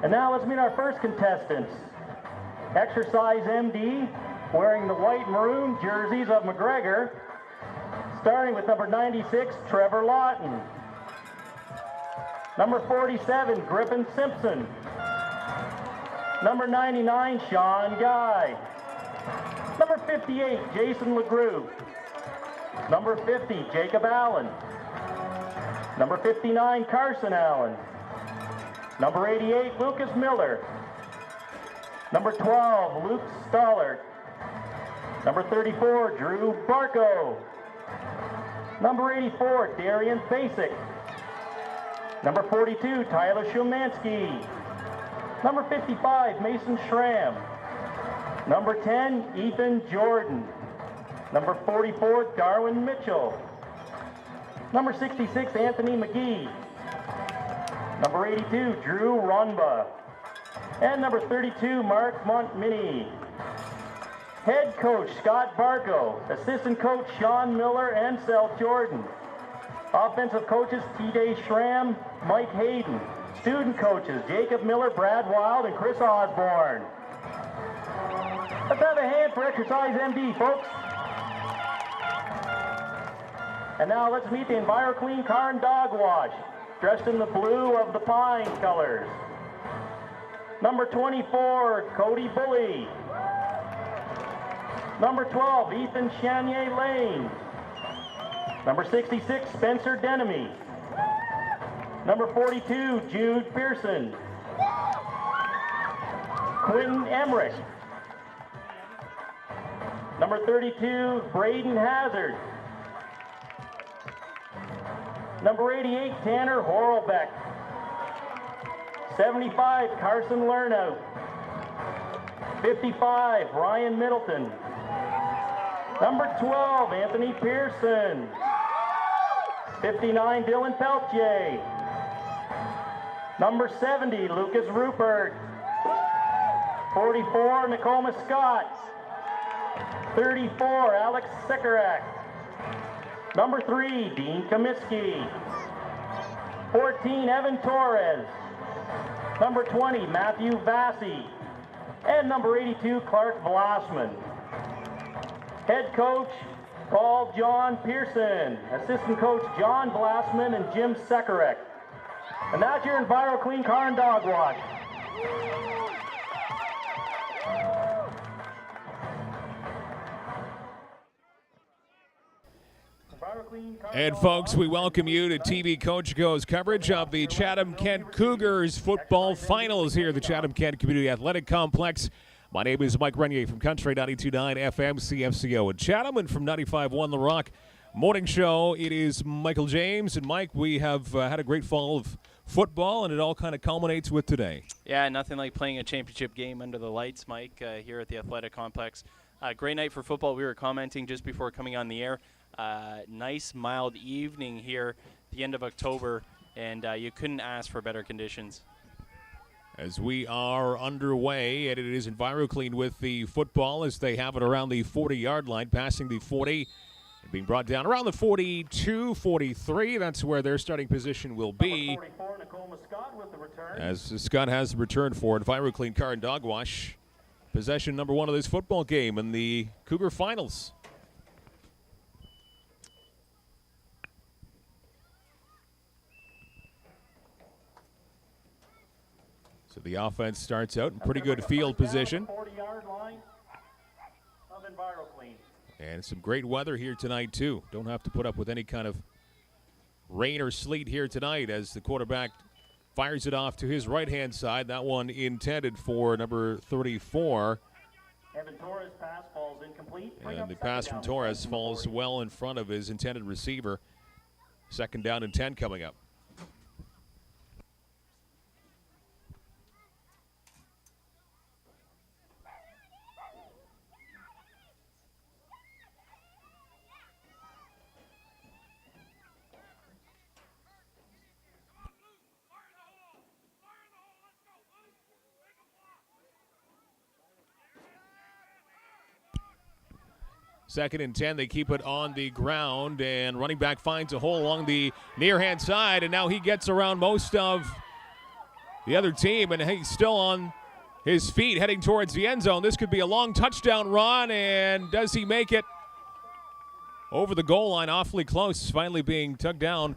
And now let's meet our first contestants. Exercise MD, wearing the white and maroon jerseys of McGregor, starting with number 96, Trevor Lawton. Number 47, Griffin Simpson. Number 99, Sean Guy. Number 58, Jason LeGroux. Number 50, Jacob Allen. Number 59, Carson Allen. Number 88, Lucas Miller. Number 12, Luke Stollert. Number 34, Drew Barco. Number 84, Darian Basic. Number 42, Tyler Shumansky. Number 55, Mason Schramm. Number 10, Ethan Jordan. Number 44, Darwin Mitchell. Number 66, Anthony McGee. Number 82, Drew Ronba. And number 32, Mark Montmini. Head coach, Scott Barco. Assistant coach, Sean Miller and Sel Jordan. Offensive coaches, T.J. Schramm, Mike Hayden. Student coaches, Jacob Miller, Brad Wild, and Chris Osborne. Let's have a hand for Exercise MD, folks. And now let's meet the EnviroClean Car and Dog Wash, dressed in the blue of the pine colors. Number 24, Cody Bully. Number 12, Ethan Chanier Lane. Number 66, Spencer Denemy. Number 42, Jude Pearson. Quentin Emmerich. Number 32, Braden Hazard. Number 88, Tanner Horlbeck. 75, Carson Lernout. 55, Ryan Middleton. Number 12, Anthony Pearson. 59, Dylan Peltier. Number 70, Lucas Rupert. 44, Nicoma Scott. 34, Alex Sekarak. Number 3, Dean Comiskey. 14, Evan Torres. Number 20, Matthew Vassie. And number 82, Clark Vlasman. Head coach, Paul John Pearson. Assistant coach, John Vlasman and Jim Sekarak. And that's your EnviroClean Car and Dog Wash. And folks, we welcome you to TV Coach Go's coverage of the Chatham-Kent Cougars football finals here at the Chatham-Kent Community Athletic Complex. My name is Mike Renier from Country 92.9 FM CFCO in Chatham, and from 95.1 The Rock Morning Show, it is Michael James. And Mike, we have had a great fall of football, and it all kind of culminates with today. Yeah, nothing like playing a championship game under the lights, Mike, here at the Athletic Complex. Great night for football. We were commenting just before coming on the air. Nice, mild evening here at the end of October, and you couldn't ask for better conditions. As we are underway, and it is EnviroClean with the football as they have it around the 40-yard line, passing the 40, and being brought down around the 42, 43. That's where their starting position will be. Number 44, Nicoma Scott with the return. As Scott has the return for EnviroClean Car and Dog Wash. Possession number 1 of this football game in the Cougar finals. So the offense starts out in pretty good field position. 40-yard line of EnviroClean. And some great weather here tonight, too. Don't have to put up with any kind of rain or sleet here tonight as the quarterback fires it off to his right-hand side. That one intended for number 34. Evan Torres' pass falls incomplete. And the pass from Torres falls well in front of his intended receiver. 2nd down and 10 coming up. Second and 10, they keep it on the ground, and running back finds a hole along the near-hand side, and now he gets around most of the other team, and he's still on his feet heading towards the end zone. This could be a long touchdown run, and does he make it over the goal line? Awfully close, finally being tugged down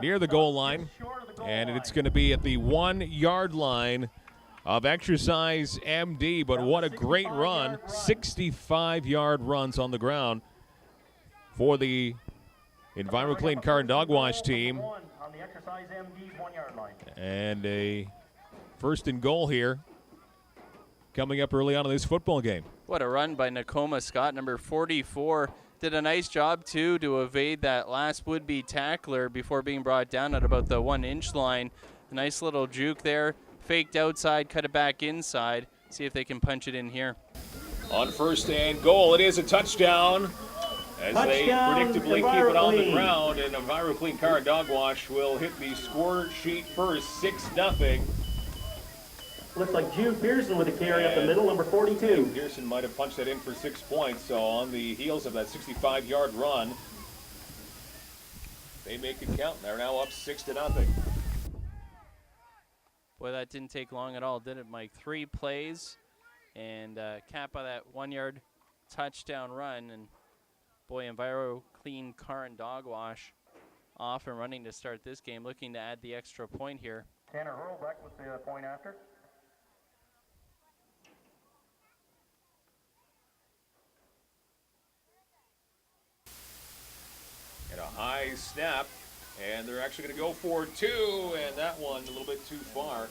near the goal line, and it's going to be at the 1 yard line of Exercise MD. But what a great run, 65-yard runs on the ground for the EnviroClean Car and Dog Wash team. And a first and goal here coming up early on in this football game. What a run by Nakoma Scott, number 44. Did a nice job, too, to evade that last would-be tackler before being brought down at about the 1-inch line. A nice little juke there. Faked outside, cut it back inside. See if they can punch it in here. On first and goal, it is a touchdown. As they predictably keep it on the ground, and EnviroClean Car and Dog Wash will hit the score sheet first, 6-0. Looks like June Pearson with a carry up the middle, number 42. Pearson might have punched that in for 6 points, so on the heels of that 65-yard run, they make it count. They're now up 6-0. Boy, that didn't take long at all, did it, Mike? 3 plays and cap of that 1-yard touchdown run. And boy, EnviroClean Car and Dog Wash off and running to start this game, looking to add the extra point here. Tanner Hurlbeck with the point after. And a high snap, and they're actually going to go for 2, and that one a little bit too far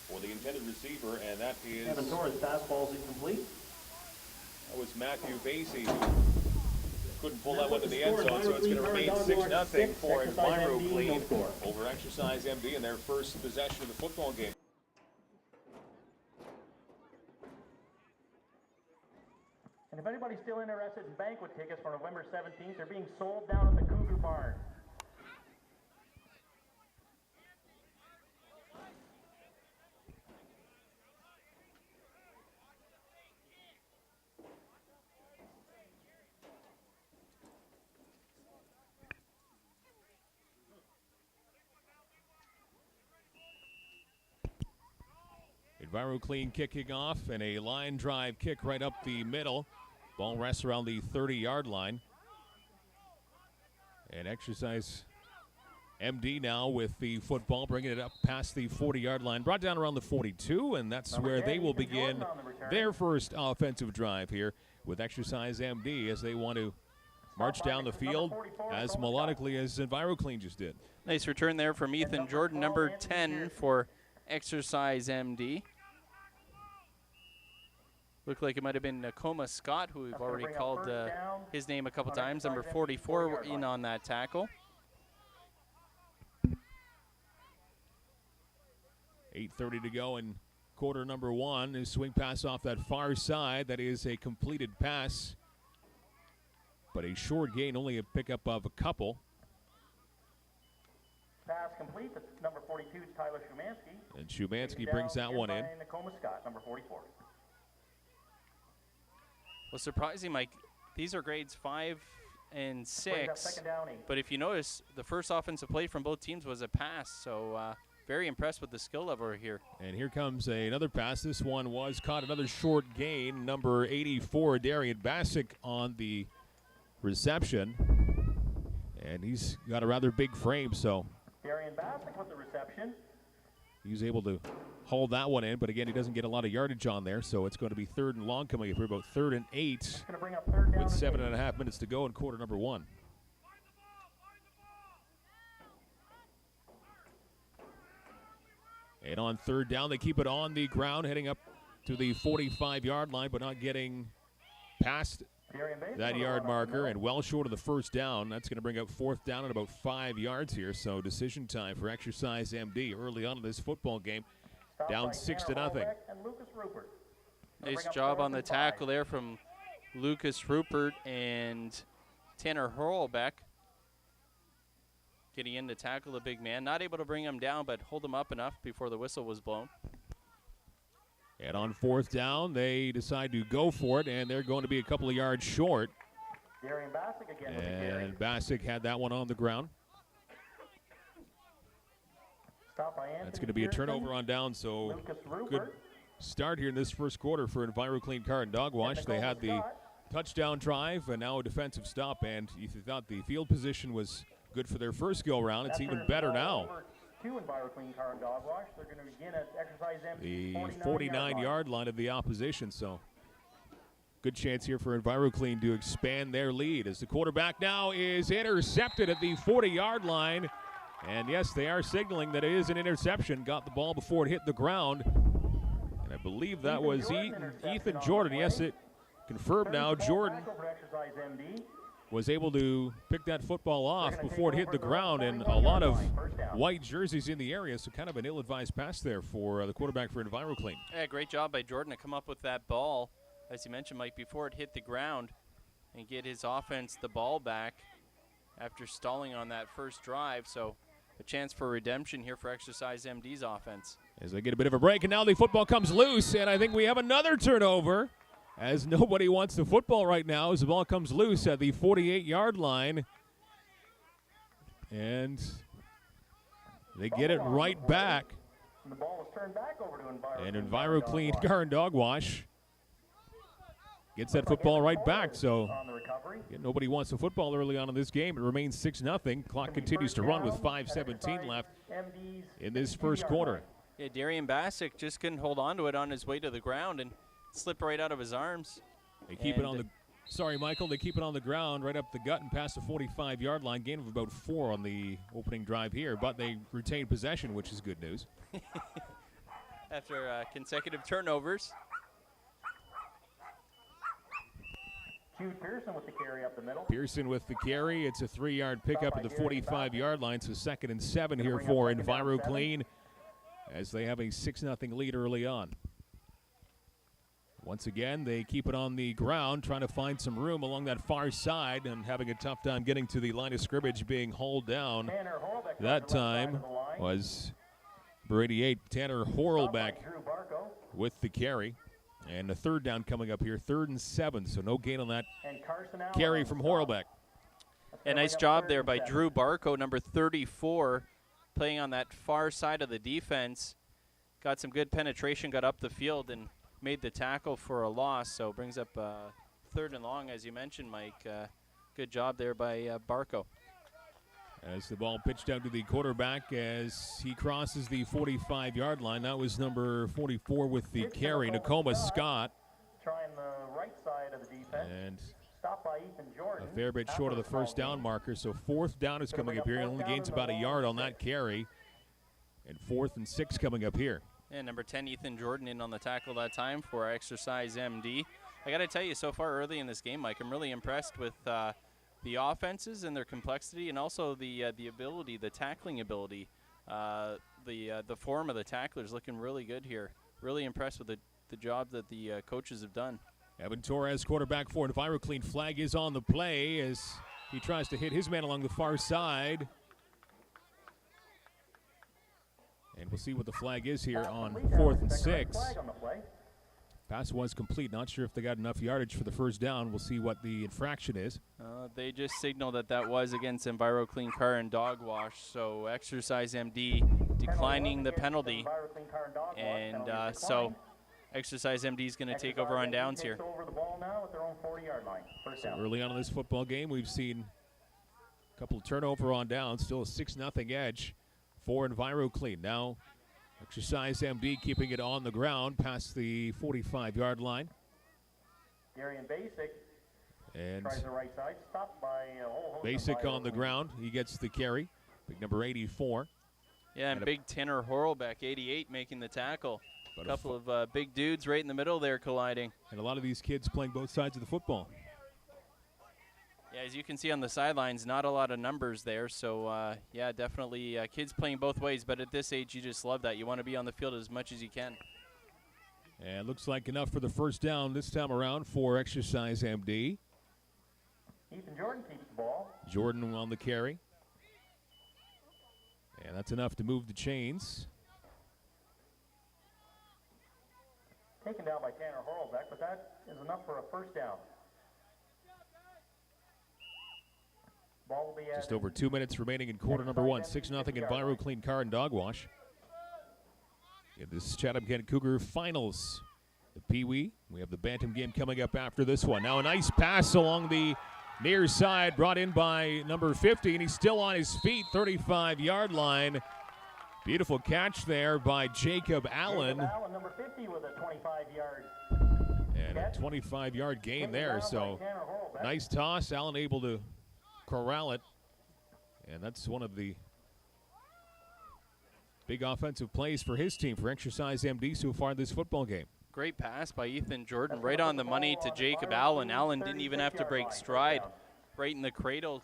for the intended receiver, and that is... Evan Torres' fastball is incomplete. That was Matthew Basie who couldn't pull that one to the end zone, so it's going to remain 6-0 for EnviroClean over Exercise MD in their first possession of the football game. And if anybody's still interested in banquet tickets for November 17th, they're being sold down at the Cougar Barn. EnviroClean kicking off, and a line drive kick right up the middle. Ball rests around the 30-yard line. And Exercise MD now with the football, bringing it up past the 40-yard line. Brought down around the 42, and that's where they will begin their first offensive drive here with Exercise MD as they want to march down the field as melodically as EnviroClean just did. Nice return there from Ethan Jordan, number 10 for Exercise MD. Looked like it might have been Nakoma Scott, who we've already called his name a couple times. Number 44 in on that tackle. 8:30 to go in quarter number 1. His swing pass off that far side. That is a completed pass, but a short gain, only a pickup of a couple. Pass complete. That's number 42, Tyler Shumansky. And Shumansky brings that one in. Nakoma Scott, number 44. Well, surprising, Mike, these are grades 5 and 6. But if you notice, the first offensive play from both teams was a pass. So very impressed with the skill level here. And here comes another pass. This one was caught, another short gain. Number 84, Darian Bassick on the reception. And he's got a rather big frame, so Darian Bassick with the reception. He's able to hold that one in, but again, he doesn't get a lot of yardage on there, so it's going to be 3rd and long coming up here, about 3rd and 8 with 7.5 minutes to go in quarter number 1. And on 3rd down, they keep it on the ground, heading up to the 45-yard line, but not getting past that yard marker and well short of the first down. That's going to bring up 4th down and about 5 yards here, so decision time for Exercise MD early on in this football game. Down 6-0. Nice job on the tackle there from Lucas Rupert and Tanner Hurlbeck. Getting in to tackle the big man. Not able to bring him down, but hold him up enough before the whistle was blown. And on 4th down, they decide to go for it, and they're going to be a couple of yards short. Darian Bassick again and Bassick had that one on the ground. Stop by That's going to be a turnover on down, so good start here in this first quarter for EnviroClean Car and Dog Wash. They had the touchdown drive and now a defensive stop, and if you thought the field position was good for their first go-round, it's even better now. To EnviroClean Car and Dog Wash. They're going to begin at exercise empty. The 49-yard line of the opposition, so good chance here for EnviroClean to expand their lead as the quarterback now is intercepted at the 40-yard line. And yes, they are signaling that it is an interception. Got the ball before it hit the ground. And I believe that was Ethan Jordan. Yes, it confirmed now. Jordan was able to pick that football off before it hit the ground, and a lot of white jerseys in the area, so kind of an ill-advised pass there for the quarterback for EnviroClean. Yeah, great job by Jordan to come up with that ball, as you mentioned, Mike, before it hit the ground and get his offense the ball back after stalling on that first drive. So a chance for redemption here for Exercise MD's offense. As they get a bit of a break, and now the football comes loose, and I think we have another turnover, as nobody wants the football right now as the ball comes loose at the 48-yard line. And they get it right back. And the ball was turned back over to EnviroClean. And EnviroClean Car and Dog Wash gets that football right back. So nobody wants the football early on in this game. It remains 6-0. Clock continues to run with 5:17 left in this first quarter. Yeah, Darian Bassick just couldn't hold on to it on his way to the ground and slipped right out of his arms. They keep it on the Sorry, Michael. They keep it on the ground right up the gut and past the 45-yard line. Gain of about 4 on the opening drive here, but they retain possession, which is good news. After consecutive turnovers. Jude Pearson with the carry up the middle. Pearson with the carry. It's a 3-yard pickup at the 45-yard line, so 2nd and 7 here for EnviroClean as they have a 6-0 lead early on. Once again, they keep it on the ground, trying to find some room along that far side and having a tough time getting to the line of scrimmage, being hauled down. That time was Brady 8, Tanner Horlbeck with the carry. And a 3rd down coming up here, 3rd and 7, so no gain on that carry from Horlbeck. A nice job there by Drew Barco, number 34, playing on that far side of the defense. Got some good penetration, got up the field, and made the tackle for a loss, so brings up 3rd and long, as you mentioned, Mike. Good job there by Barco. As the ball pitched out to the quarterback as he crosses the 45-yard line. That was number 44 with the carry, Nakoma Scott. Trying the right side of the defense. And stopped by Ethan Jordan. A fair bit short of the first down marker, so 4th down is coming up here. He only gains about a yard on that carry. And 4th and 6 coming up here. And number 10, Ethan Jordan, in on the tackle that time for Exercise MD. I got to tell you, so far early in this game, Mike, I'm really impressed with the offenses and their complexity, and also the ability, the tackling ability. The form of the tacklers looking really good here. Really impressed with the job that the coaches have done. Evan Torres, quarterback for EnviroClean. Flag is on the play as he tries to hit his man along the far side. And we'll see what the flag is here on 4th and 6. Pass was complete. Not sure if they got enough yardage for the first down. We'll see what the infraction is. They just signaled that was against EnviroClean Car and Dog Wash. So Exercise MD declining the penalty. And so Exercise MD is going to take over on downs here. So early on in this football game, we've seen a couple of turnover on downs. Still a 6-0 edge for EnviroClean. Now Exercise MD keeping it on the ground past the 45-yard line. Darian Basic and tries the right side, stopped by Basic on the ground. He gets the carry. Big number 84. Yeah, and big Tanner Horlbeck, 88, making the tackle. A couple of big dudes right in the middle there colliding. And a lot of these kids playing both sides of the football. Yeah, as you can see on the sidelines, not a lot of numbers there. So, yeah, definitely kids playing both ways. But at this age, you just love that. You want to be on the field as much as you can. And it looks like enough for the first down this time around for Exercise MD. Ethan Jordan keeps the ball. Jordan on the carry. And that's enough to move the chains. Taken down by Tanner Horlbeck, but that is enough for a first down. Just over 2 minutes remaining in quarter number 1. 6-0 EnviroClean Car and Dog Wash. in this Chatham-Kent Cougar finals. The Peewee. We have the Bantam game coming up after this one. Now a nice pass along the near side brought in by number 50, and he's still on his feet, 35-yard line. Beautiful catch there by Jacob Allen. Number 50 with a 25-yard. And a 25-yard gain there, so nice toss. Allen able to corral it. And that's one of the big offensive plays for his team, for Exercise MD so far in this football game. Great pass by Ethan Jordan, right on the money to Jacob Allen. Allen didn't even have to break stride. Right in the cradle,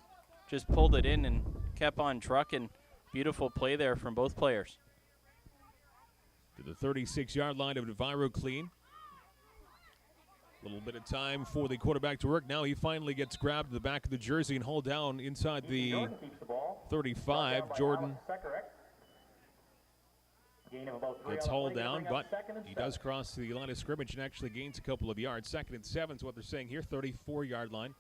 just pulled it in and kept on trucking. Beautiful play there from both players. To the 36-yard line of EnviroClean. A little bit of time for the quarterback to work. Now he finally gets grabbed in the back of the jersey and hauled down inside the 35. Jordan gets hauled down, but he does cross the line of scrimmage and actually gains a couple of yards. 2nd and 7 is what they're saying here, 34-yard line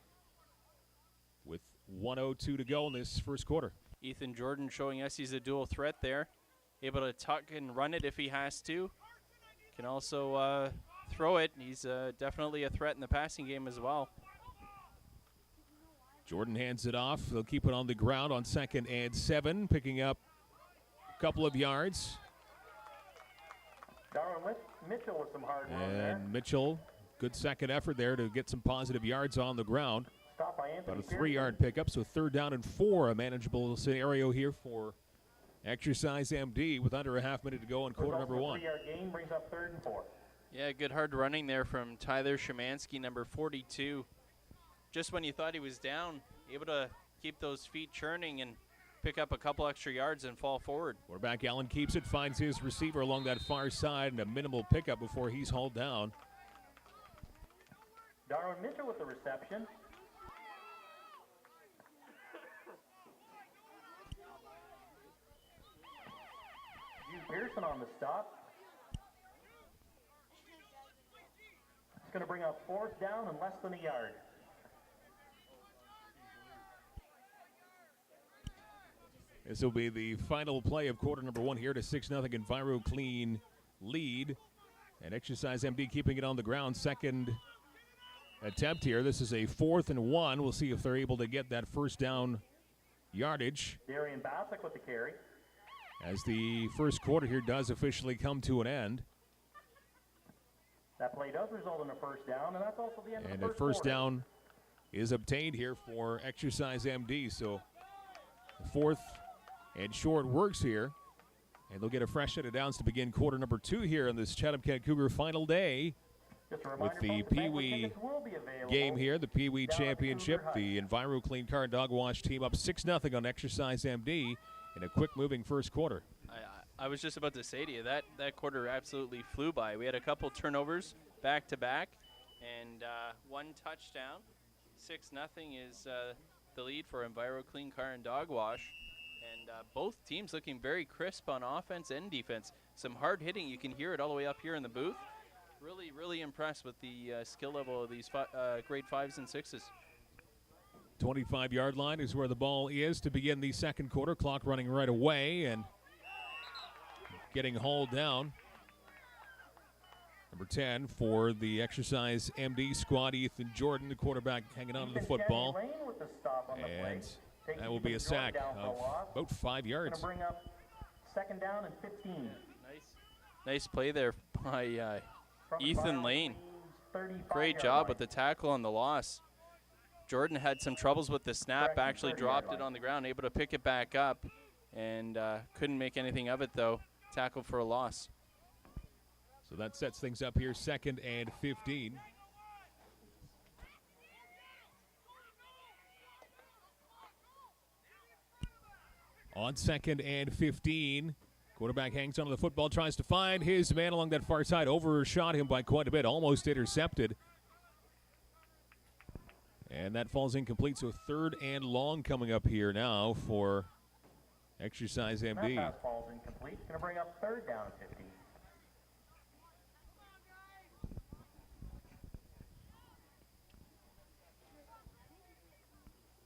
with 1:02 to go in this first quarter. Ethan Jordan showing us he's a dual threat there. Able to tuck and run it if he has to. Can also throw it. He's definitely a threat in the passing game as well. Jordan hands it off. They'll keep it on the ground on 2nd and 7, picking up a couple of yards. Darwin Mitchell with some hard run there. And Mitchell, good second effort there to get some positive yards on the ground. About a 3-yard pickup, so 3rd down and 4, a manageable scenario here for Exercise MD with under a half minute to go in quarter number 1. 3-yard gain brings up 3rd and 4. Yeah, good hard running there from Tyler Szymanski, number 42. Just when you thought he was down, able to keep those feet churning and pick up a couple extra yards and fall forward. Quarterback Allen keeps it, finds his receiver along that far side, and a minimal pickup before he's hauled down. Darwin Mitchell with the reception. Pearson on the stop. It's going to bring up 4th down and less than a yard. This will be the final play of quarter number 1 here to 6-0 EnviroClean lead. And Exercise MD keeping it on the ground. 2nd attempt here. This is a 4th and 1. We'll see if they're able to get that 1st down yardage. Darian Bassick with the carry. As the first quarter here does officially come to an end. That play does result in a 1st down, and that's also the end of the first quarter. And a 1st down is obtained here for Exercise MD. So 4th and short works here. And they'll get a fresh set of downs to begin quarter number 2 here on this Chatham-Kent Cougar final day. With the Peewee game here, the Peewee Championship, the EnviroClean Car and Dog Wash team up 6-0 on Exercise MD. In a quick-moving first quarter. I was just about to say to you, that quarter absolutely flew by. We had a couple turnovers back-to-back and 1 touchdown. 6-0 is the lead for EnviroClean Car and Dog Wash. And both teams looking very crisp on offense and defense. Some hard hitting. You can hear it all the way up here in the booth. Really, really impressed with the skill level of these grade 5s and 6s. 25-yard line is where the ball is to begin the second quarter. Clock running right away and getting hauled down. Number 10 for the Exercise MD squad, Ethan Jordan, the quarterback hanging on to the football. And that will be a sack of about 5 yards. Bring up 2nd down and 15. Nice play there by Ethan Lane. Great job with the tackle on the loss. Jordan had some troubles with the snap, actually dropped it on the ground, able to pick it back up, and couldn't make anything of it, though. Tackle for a loss. So that sets things up here, 2nd and 15. On 2nd and 15, quarterback hangs onto the football, tries to find his man along that far side, overshot him by quite a bit, almost intercepted. And that falls incomplete, so 3rd and long coming up here now for Exercise MD. That pass falls incomplete. It's going to bring up 3rd down and 15.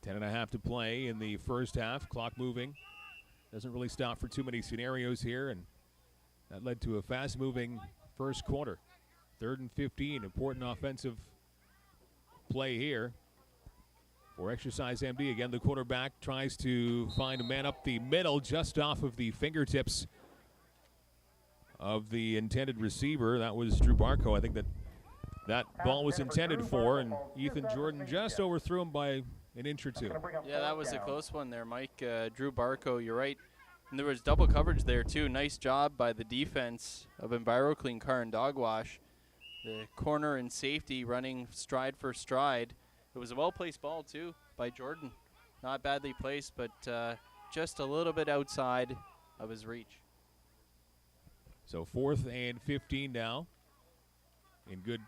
Ten and a half to play in the first half. Clock moving. Doesn't really stop for too many scenarios here. And That led to a fast-moving first quarter. 3rd and 15, important offensive play here for Exercise MD. Again, the quarterback tries to find a man up the middle just off of the fingertips of the intended receiver. That was Drew Barco. I think that ball was intended for, and Ethan Jordan just overthrew him by an inch or two. Yeah, that was a close one there, Mike. Drew Barco, you're right. And there was double coverage there, too. Nice job by the defense of EnviroClean Car and Dog Wash. The corner and safety running stride for stride. It was a well-placed ball, too, by Jordan. Not badly placed, but just a little bit outside of his reach. So 4th and 15 now. In good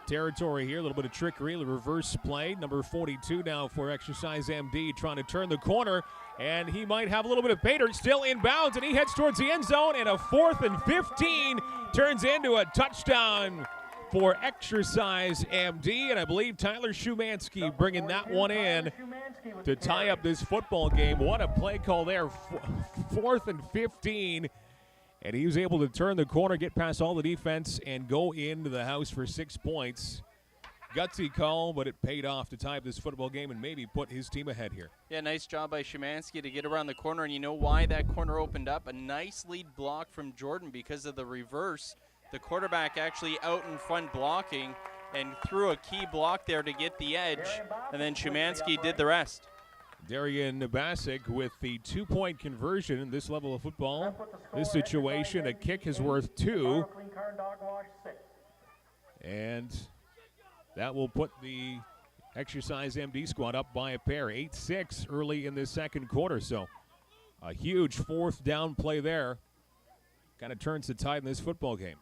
territory here. A little bit of trickery, a reverse play. Number 42 now for Exercise MD, trying to turn the corner, and he might have a little bit of Pater still inbounds, and he heads towards the end zone, and a 4th and 15 turns into a touchdown for Exercise MD, and I believe Tyler Shumansky bringing that one in to tie up this football game. What a play call there. 4th and 15. And he was able to turn the corner, get past all the defense, and go into the house for 6 points. Gutsy call, but it paid off to tie up this football game and maybe put his team ahead here. Yeah, nice job by Shumansky to get around the corner. And you know why that corner opened up? A nice lead block from Jordan because of the reverse. The quarterback actually out in front blocking and threw a key block there to get the edge. And then Shumansky did the rest. Darian Basic with the 2-point conversion in this level of football. This situation, a kick is worth 2. And that will put the Exercise MD squad up by a pair. 8-6 early in the second quarter. So a huge 4th down play there. Kind of turns the tide in this football game.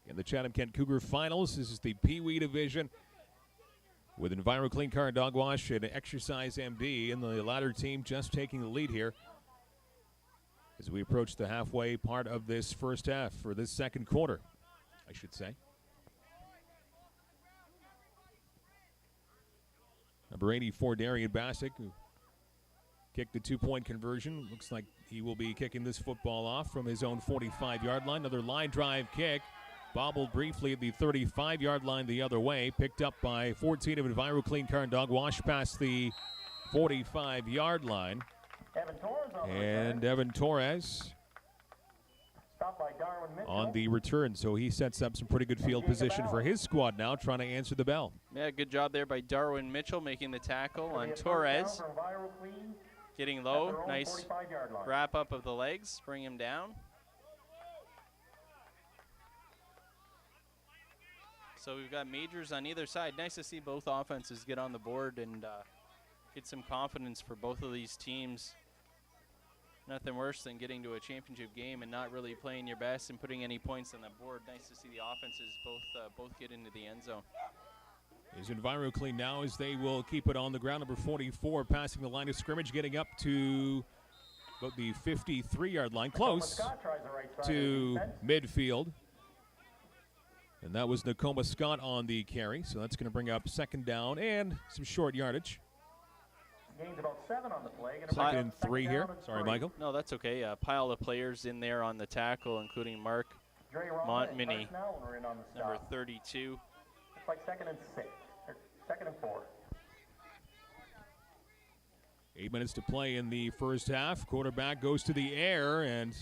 In the Chatham-Kent Cougar finals, this is the Peewee division, with EnviroClean Car and Dog Wash and Exercise MD, and the latter team just taking the lead here as we approach the halfway part of this first half, or this second quarter, I should say. Number 84, Darian Basic, who kicked the 2-point conversion. Looks like he will be kicking this football off from his own 45-yard line. Another line drive kick. Bobbled briefly at the 35-yard line the other way. Picked up by 14 of EnviroClean Car and Dog Wash past the 45-yard line. Evan Torres on the return. So he sets up some pretty good field position for his squad now, trying to answer the bell. Yeah, good job there by Darwin Mitchell making the tackle on Torres. Getting low. Nice wrap up of the legs. Bring him down. So we've got majors on either side. Nice to see both offenses get on the board and get some confidence for both of these teams. Nothing worse than getting to a championship game and not really playing your best and putting any points on the board. Nice to see the offenses both get into the end zone. Is EnviroClean now as they will keep it on the ground. Number 44 passing the line of scrimmage, getting up to about the 53-yard line, close to midfield. And that was Nakoma Scott on the carry, so that's going to bring up second down and some short yardage. Gains about 7 on the play. Second and 3 here. Sorry, Michael. No, that's okay. A pile of players in there on the tackle, including Mark Montminy, number 32. It's like 2nd and 6, or 2nd and 4. 8 minutes to play in the first half. Quarterback goes to the air, and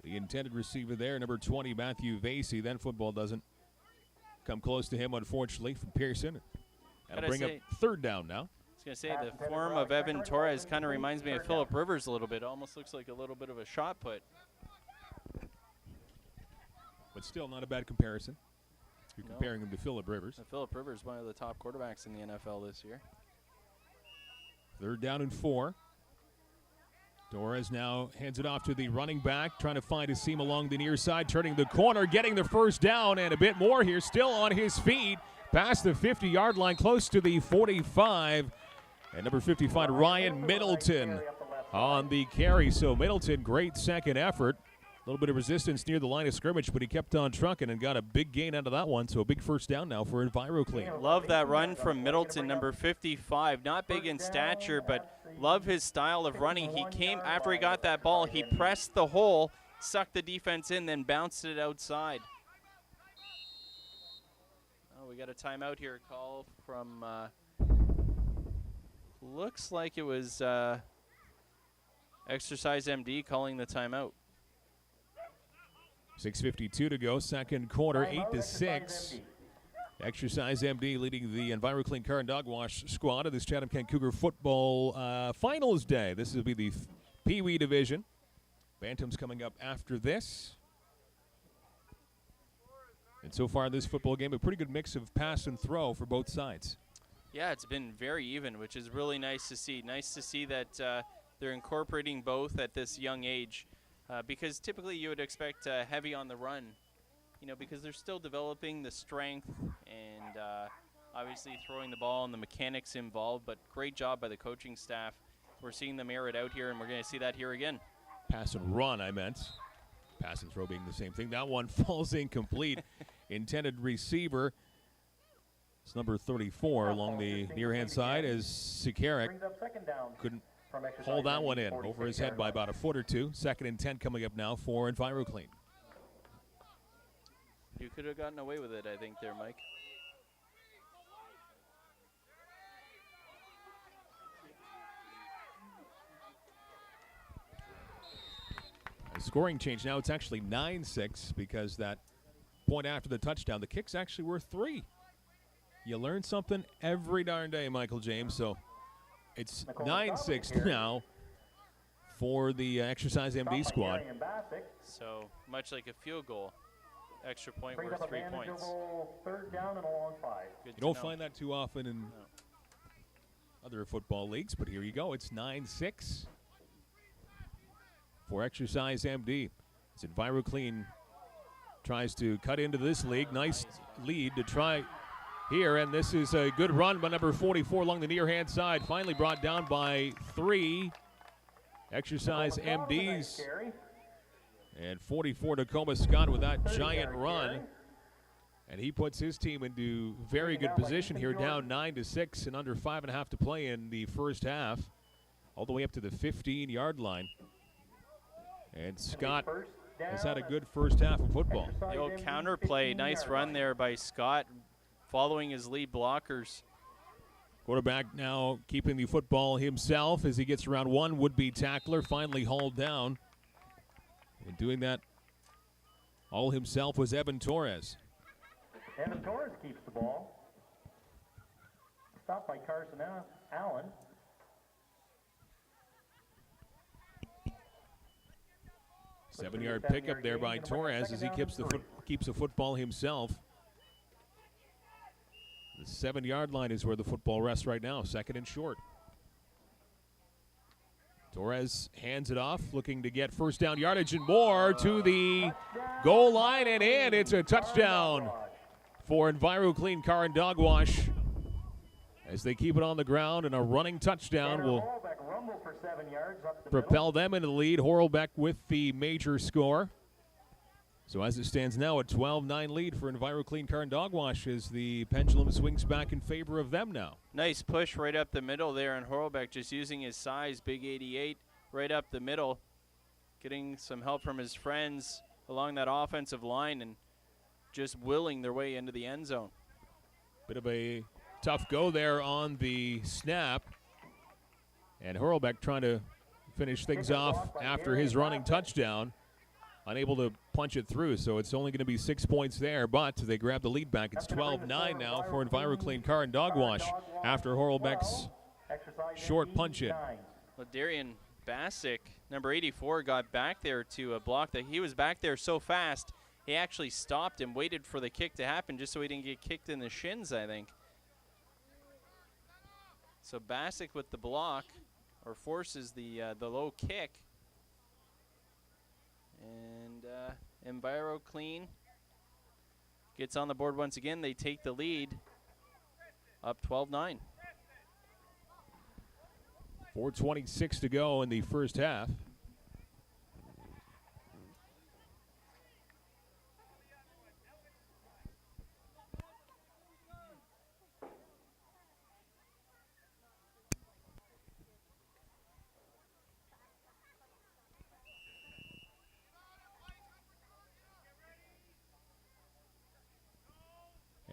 the intended receiver there, number 20, Matthew Vasey. Then football doesn't come close to him, unfortunately, from Pearson. That'll bring up third down now. I was going to say, the form of Evan Torres kind of reminds me of Phillip Rivers a little bit. Almost looks like a little bit of a shot put. But still not a bad comparison. You're comparing him to Phillip Rivers. Phillip Rivers, one of the top quarterbacks in the NFL this year. 3rd down and 4. Torres now hands it off to the running back, trying to find a seam along the near side, turning the corner, getting the first down, and a bit more here, still on his feet, past the 50-yard line, close to the 45. And number 55, Ryan Middleton on the carry. So Middleton, great second effort. A little bit of resistance near the line of scrimmage, but he kept on trucking and got a big gain out of that one. So a big first down now for EnviroClean. Love that run from Middleton, number 55. Not big in stature, but Love his style of running. He came after he got that ball. He pressed the hole, sucked the defense in, then bounced it outside. Oh, we got a timeout here. Call from, looks like it was Exercise MD calling the timeout. 6:52 to go, second quarter, 8-6. Exercise MD leading the EnviroClean Car and Dog Wash squad of this Chatham-Kent Cougar football finals day. This will be the Peewee division. Bantams coming up after this. And so far this football game, a pretty good mix of pass and throw for both sides. Yeah, it's been very even, which is really nice to see. Nice to see that they're incorporating both at this young age, because typically you would expect heavy on the run, you know, because they're still developing the strength and obviously throwing the ball and the mechanics involved, but great job by the coaching staff. We're seeing them air it out here, and we're going to see that here again. Pass and run, I meant. Pass and throw being the same thing. That one falls incomplete. Intended receiver. It's number 34 along the near-hand side as Sikarik couldn't hold that one in over his head by about a foot or two. 2nd and 10 coming up now for EnviroClean. You could have gotten away with it, I think, there, Mike. A scoring change now. It's actually 9-6 because that point after the touchdown, the kicks actually were 3. You learn something every darn day, Michael James. So it's 9-6 now for the Exercise MD squad. So much like a field goal, extra point worth 3 points. Third down and a long 5. You don't find that too often in other football leagues, but here you go. It's 9-6 for Exercise MD. As EnviroClean tries to cut into this league. Nice lead to try here, and this is a good run by number 44 along the near-hand side. Finally brought down by 3. Exercise MDs. And 44 Tacoma Scott with that giant run. And he puts his team into very good position here, down 9-6 and under 5.5 to play in the first half, all the way up to the 15-yard line. And Scott has had a good first half of football. The old counter play, nice run there by Scott, following his lead blockers. Quarterback now keeping the football himself as he gets around one would-be tackler, finally hauled down. And doing that all himself was Evan Torres. Evan Torres keeps the ball. Stopped by Carson Allen. Seven-yard pickup there by Torres as he keeps the football himself. The 7-yard line is where the football rests right now, 2nd and short. Torres hands it off, looking to get first down yardage and more to the goal line and in. It's a touchdown for EnviroClean Car and Dog Wash as they keep it on the ground, and a running touchdown will propel them into the lead. Horlbeck with the major score. So as it stands now, a 12-9 lead for EnviroClean Car and Dog Wash as the pendulum swings back in favor of them now. Nice push right up the middle there, and Horlbeck just using his size, big 88, right up the middle, getting some help from his friends along that offensive line and just willing their way into the end zone. Bit of a tough go there on the snap, and Horlbeck trying to finish things off after his running touchdown. Unable to punch it through, so it's only going to be 6 points there, but they grab the lead back. It's 12-9 now for EnviroClean Car and Dog Wash after Horlbeck's short punch-in. Well, Darian Bassick, number 84, got back there to block that. He was back there so fast, he actually stopped and waited for the kick to happen just so he didn't get kicked in the shins, I think. So Bassick with the block, or forces the low kick. And EnviroClean gets on the board once again. They take the lead, up 12-9. 4:26 to go in the first half.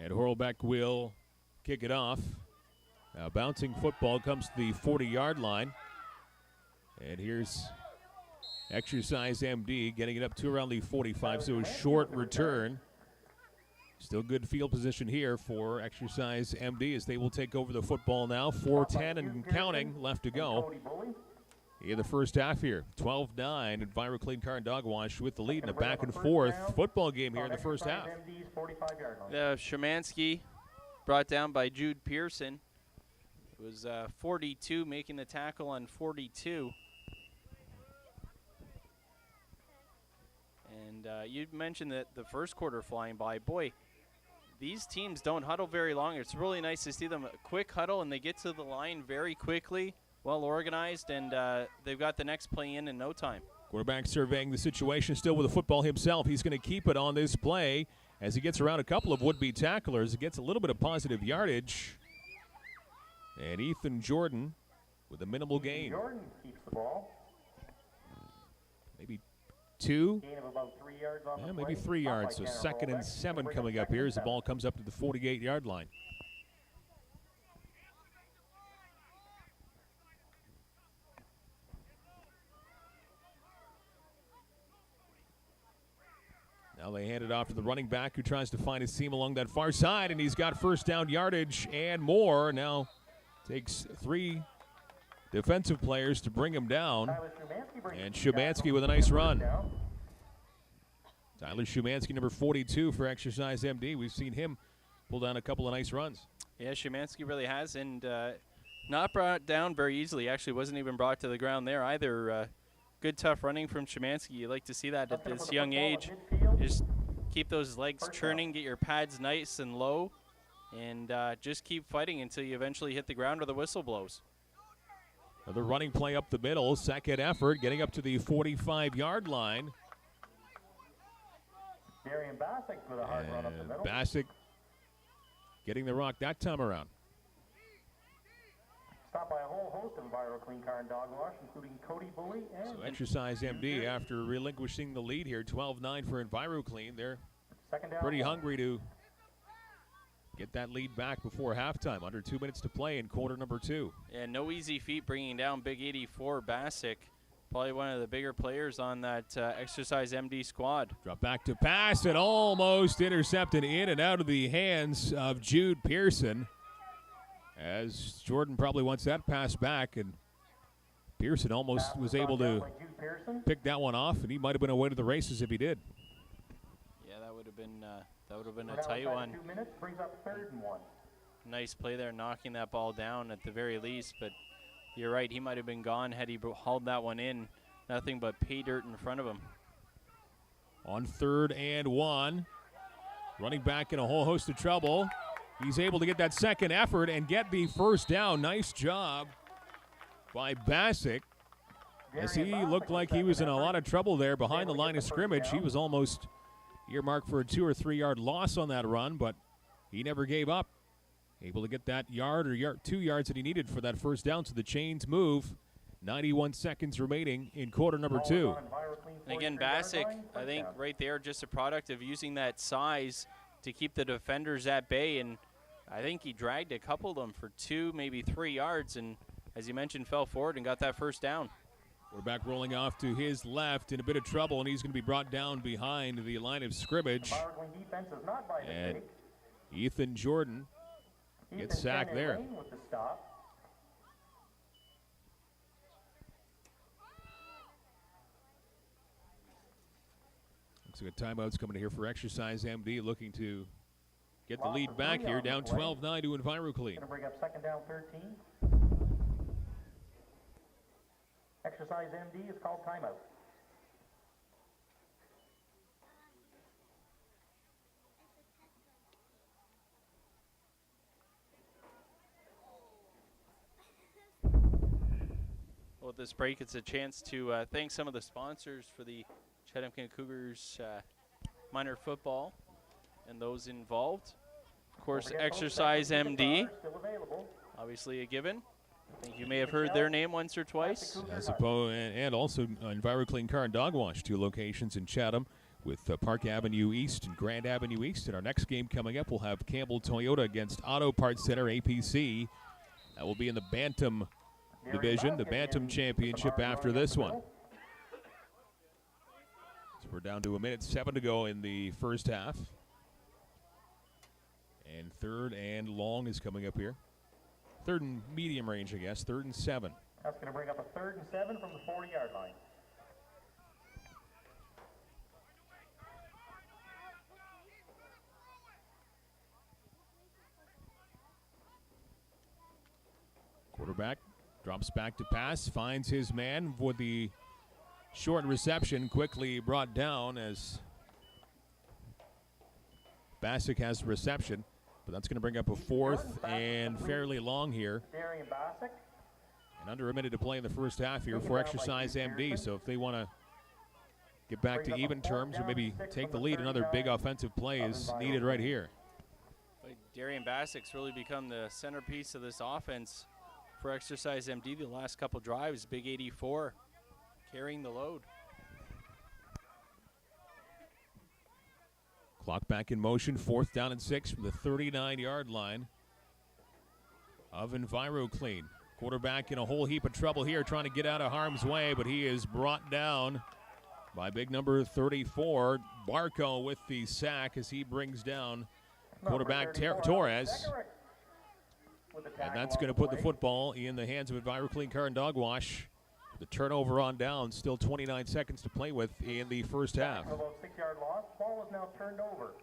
And Horlbeck will kick it off. Now bouncing football comes to the 40-yard line. And here's Exercise MD getting it up to around the 45, so a short return. Still good field position here for Exercise MD as they will take over the football now. 4:10 and counting left to go in the first half here. 12-9, EnviroClean Car and Dog Wash with the lead in a back-and-forth football game here in the first half. Szymanski brought down by Jude Pearson. It was 42 making the tackle on 42. And you mentioned that the first quarter flying by. Boy, these teams don't huddle very long. It's really nice to see them a quick huddle, and they get to the line very quickly, well organized, and they've got the next play in no time. Quarterback surveying the situation still with the football himself. He's going to keep it on this play as he gets around a couple of would-be tacklers. It gets a little bit of positive yardage. And Ethan Jordan with a minimal gain. Jordan keeps the ball. Maybe 2. Gain of about 3 yards on the Maybe play. 3 yards. So 2nd and 7 coming up here as the ball comes up to the 48-yard line. Now they hand it off to the running back who tries to find his seam along that far side, and he's got first down yardage and more. Now takes 3 defensive players to bring him down. And Szymanski with a nice run. Tyler Szymanski, number 42 for Exercise MD. We've seen him pull down a couple of nice runs. Yeah, Szymanski really has, and not brought down very easily. Actually wasn't even brought to the ground there either. Good, tough running from Szymanski. You like to see that at this young age. Just keep those legs churning, get your pads nice and low, and just keep fighting until you eventually hit the ground or the whistle blows. Another running play up the middle. Second effort, getting up to the 45-yard line. Darian Bassick with a hard run up the middle. Bassick getting the rock that time around. Stopped by a whole host of EnviroClean Car and Dog Wash, including Cody Bowie and So Exercise MD, after relinquishing the lead here, 12-9 for EnviroClean. They're pretty hungry to get that lead back before halftime. Under 2 minutes to play in quarter number 2. And no easy feat bringing down big 84 Bassick. Probably one of the bigger players on that Exercise MD squad. Drop back to pass and almost intercepted in and out of the hands of Jude Pearson. As Jordan probably wants that pass back, and Pearson almost was able to pick that one off, and he might have been away to the races if he did. Yeah, that would have been a tight one. 2 minutes brings up 3rd and 1. Nice play there, knocking that ball down at the very least, but you're right, he might have been gone had he hauled that one in. Nothing but pay dirt in front of him. On 3rd and 1, running back in a whole host of trouble. He's able to get that second effort and get the first down. Nice job by Bassick, as he looked like he was in a lot of trouble there behind the line of scrimmage. He was almost earmarked for a 2 or 3 yard loss on that run, but he never gave up. Able to get that yard or 2 yards that he needed for that first down, so the chains move. 91 seconds remaining in quarter number 2. And again, Bassick, I think right there, just a product of using that size to keep the defenders at bay, and I think he dragged a couple of them for 2, maybe 3 yards, and as you mentioned, fell forward and got that first down. Quarterback rolling off to his left in a bit of trouble, and he's going to be brought down behind the line of scrimmage. And Ethan Jordan gets sacked there. Looks like a timeout's coming here for Exercise MD, looking to get the lead back here, down 12-9 to EnviroClean. Going to bring up 2nd down 13. Exercise MD is called timeout. Well, at this break, it's a chance to thank some of the sponsors for the Chatham-Kent Cougars minor football and those involved. Of course, Exercise MD, obviously a given. I think you may have heard their name once or twice. I suppose, and also EnviroClean Car and Dog Wash, 2 locations in Chatham, with Park Avenue East and Grand Avenue East. And our next game coming up, we'll have Campbell Toyota against Auto Parts Center, APC. That will be in the Bantam division, the Bantam Championship after this one. So we're down to 1:07 to go in the first half. And third and long is coming up here. Third and medium range, I guess. 3rd and 7. That's going to bring up a 3rd and 7 from the 40-yard line. Quarterback drops back to pass, finds his man for the short reception, quickly brought down as Bassick has the reception. But that's going to bring up a 4th and fairly long here. And under a minute to play in the first half here for Exercise MD. So if they want to get back to even terms or maybe take the lead, another big offensive play is needed right here. Darian Bassick's really become the centerpiece of this offense for Exercise MD the last couple drives. Big 84 carrying the load. Clock back in motion, 4th down and 6 from the 39-yard line of EnviroClean. Quarterback in a whole heap of trouble here, trying to get out of harm's way, but he is brought down by big number 34, Barco, with the sack as he brings down quarterback Torres. And that's going to put the football in the hands of EnviroClean Car and Dog Wash. The turnover on down, still 29 seconds to play with in the first half. About 6-yard loss. Ball is now turned over.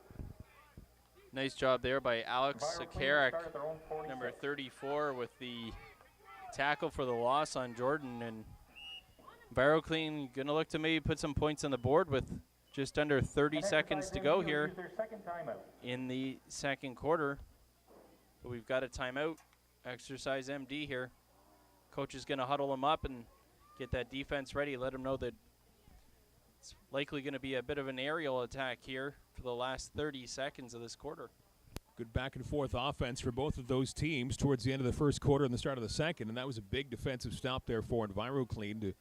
Nice job there by Alex Sakarik, number 34, with the tackle for the loss on Jordan. And EnviroClean going to look to maybe put some points on the board with just under 30 seconds to go here in the second quarter. But we've got a timeout. Exercise MD here. Coach is going to huddle them up and get that defense ready. Let them know that it's likely going to be a bit of an aerial attack here for the last 30 seconds of this quarter. Good back and forth offense for both of those teams towards the end of the first quarter and the start of the second, and that was a big defensive stop there for EnviroClean to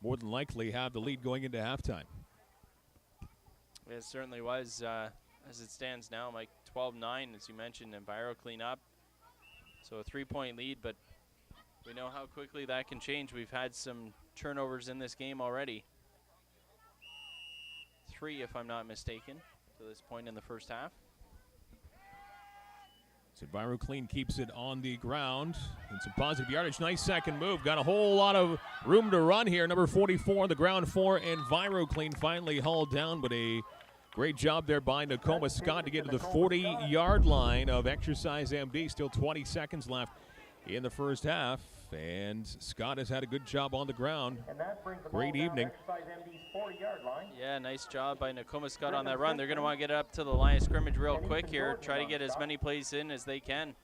more than likely have the lead going into halftime. It certainly was. As it stands now, Mike, 12-9, as you mentioned, EnviroClean up. So a 3-point lead, but we know how quickly that can change. We've had some turnovers in this game already. 3, if I'm not mistaken, to this point in the first half. So EnviroClean keeps it on the ground and some positive yardage. Nice second move. Got a whole lot of room to run here. Number 44 on the ground for EnviroClean, finally hauled down, but a great job there by Nakoma Scott to get to the 40-yard line of Exercise MD. Still 20 seconds left in the first half, and Scott has had a good job on the ground. Great evening. Yeah, nice job by Nakoma Scott on that run. They're going to want to get up to the line of scrimmage real quick here, try to get as many plays in as they can.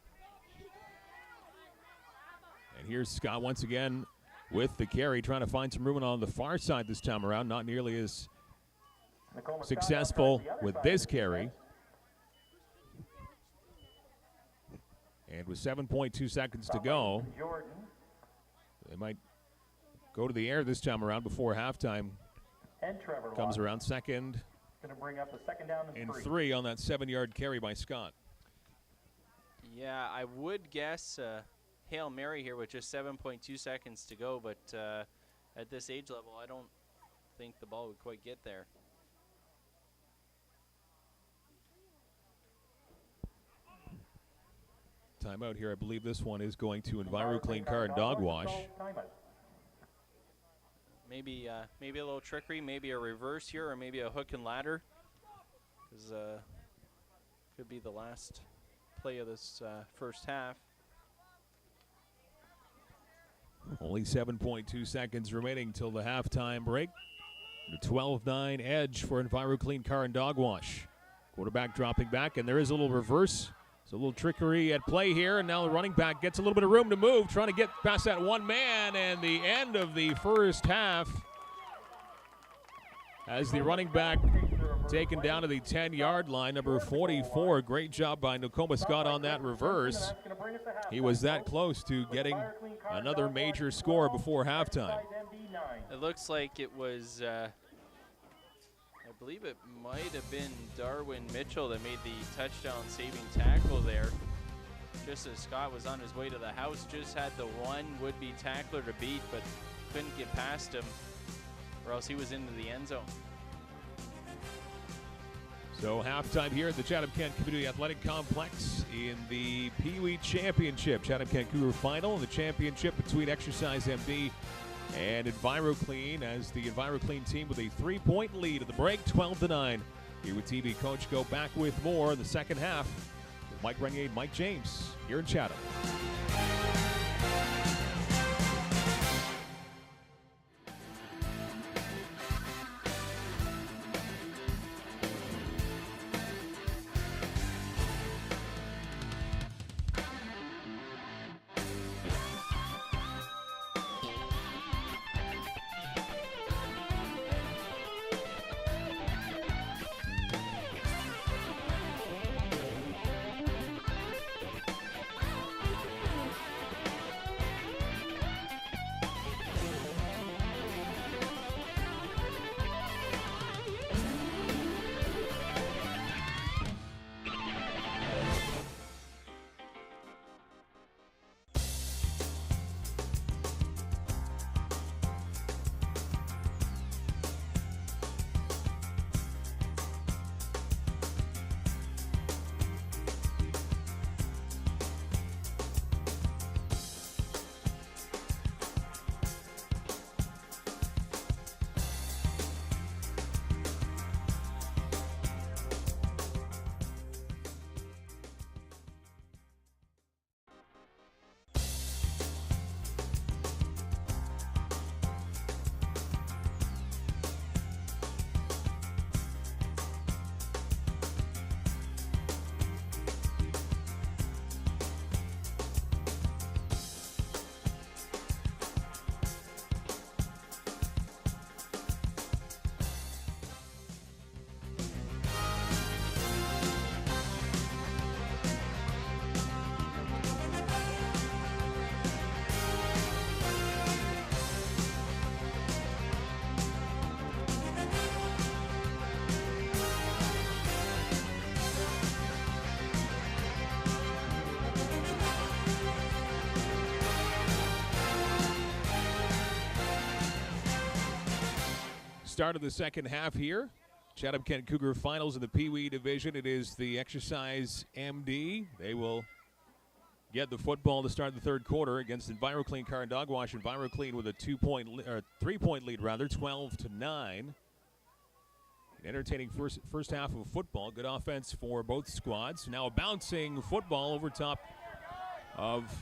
And here's Scott once again with the carry, trying to find some room on the far side this time around. Not nearly as successful with this carry. And with 7.2 seconds to go, they might go to the air this time around before halftime comes around. Second and 3 on that 7-yard carry by Scott. Yeah, I would guess Hail Mary here with just 7.2 seconds to go, but at this age level, I don't think the ball would quite get there. Timeout here. I believe this one is going to EnviroClean Car and Dog Wash. Maybe a little trickery, maybe a reverse here, or maybe a hook and ladder. Because could be the last play of this first half. Only 7.2 seconds remaining till the halftime break. The 12-9 edge for EnviroClean Car and Dog Wash. Quarterback dropping back, and there is a little reverse. So a little trickery at play here, and now the running back gets a little bit of room to move, trying to get past that one man, and the end of the first half as the running back taken down to the 10-yard line, number 44. Great job by Nakoma Scott on that reverse. He was that close to getting another major score before halftime. It looks like it was, I believe it might have been Darwin Mitchell that made the touchdown-saving tackle there. Just as Scott was on his way to the house, just had the one would-be tackler to beat, but couldn't get past him, or else he was into the end zone. So halftime here at the Chatham-Kent Community Athletic Complex in the Peewee Championship. Chatham-Kent Cougar final, the championship between Exercise MD and EnviroClean, as the EnviroClean team with a 3-point lead at the break, 12-9. Here with TV Coach Go, back with more in the second half with Mike Renier and Mike James here in Chatham. Start of the second half here. Chatham-Kent Cougar finals in the Peewee division. It is the Exercise MD. They will get the football to start the third quarter against EnviroClean Car and Dog Wash. EnviroClean with a 3-point lead, 12-9. An entertaining first half of football. Good offense for both squads. Now a bouncing football over top of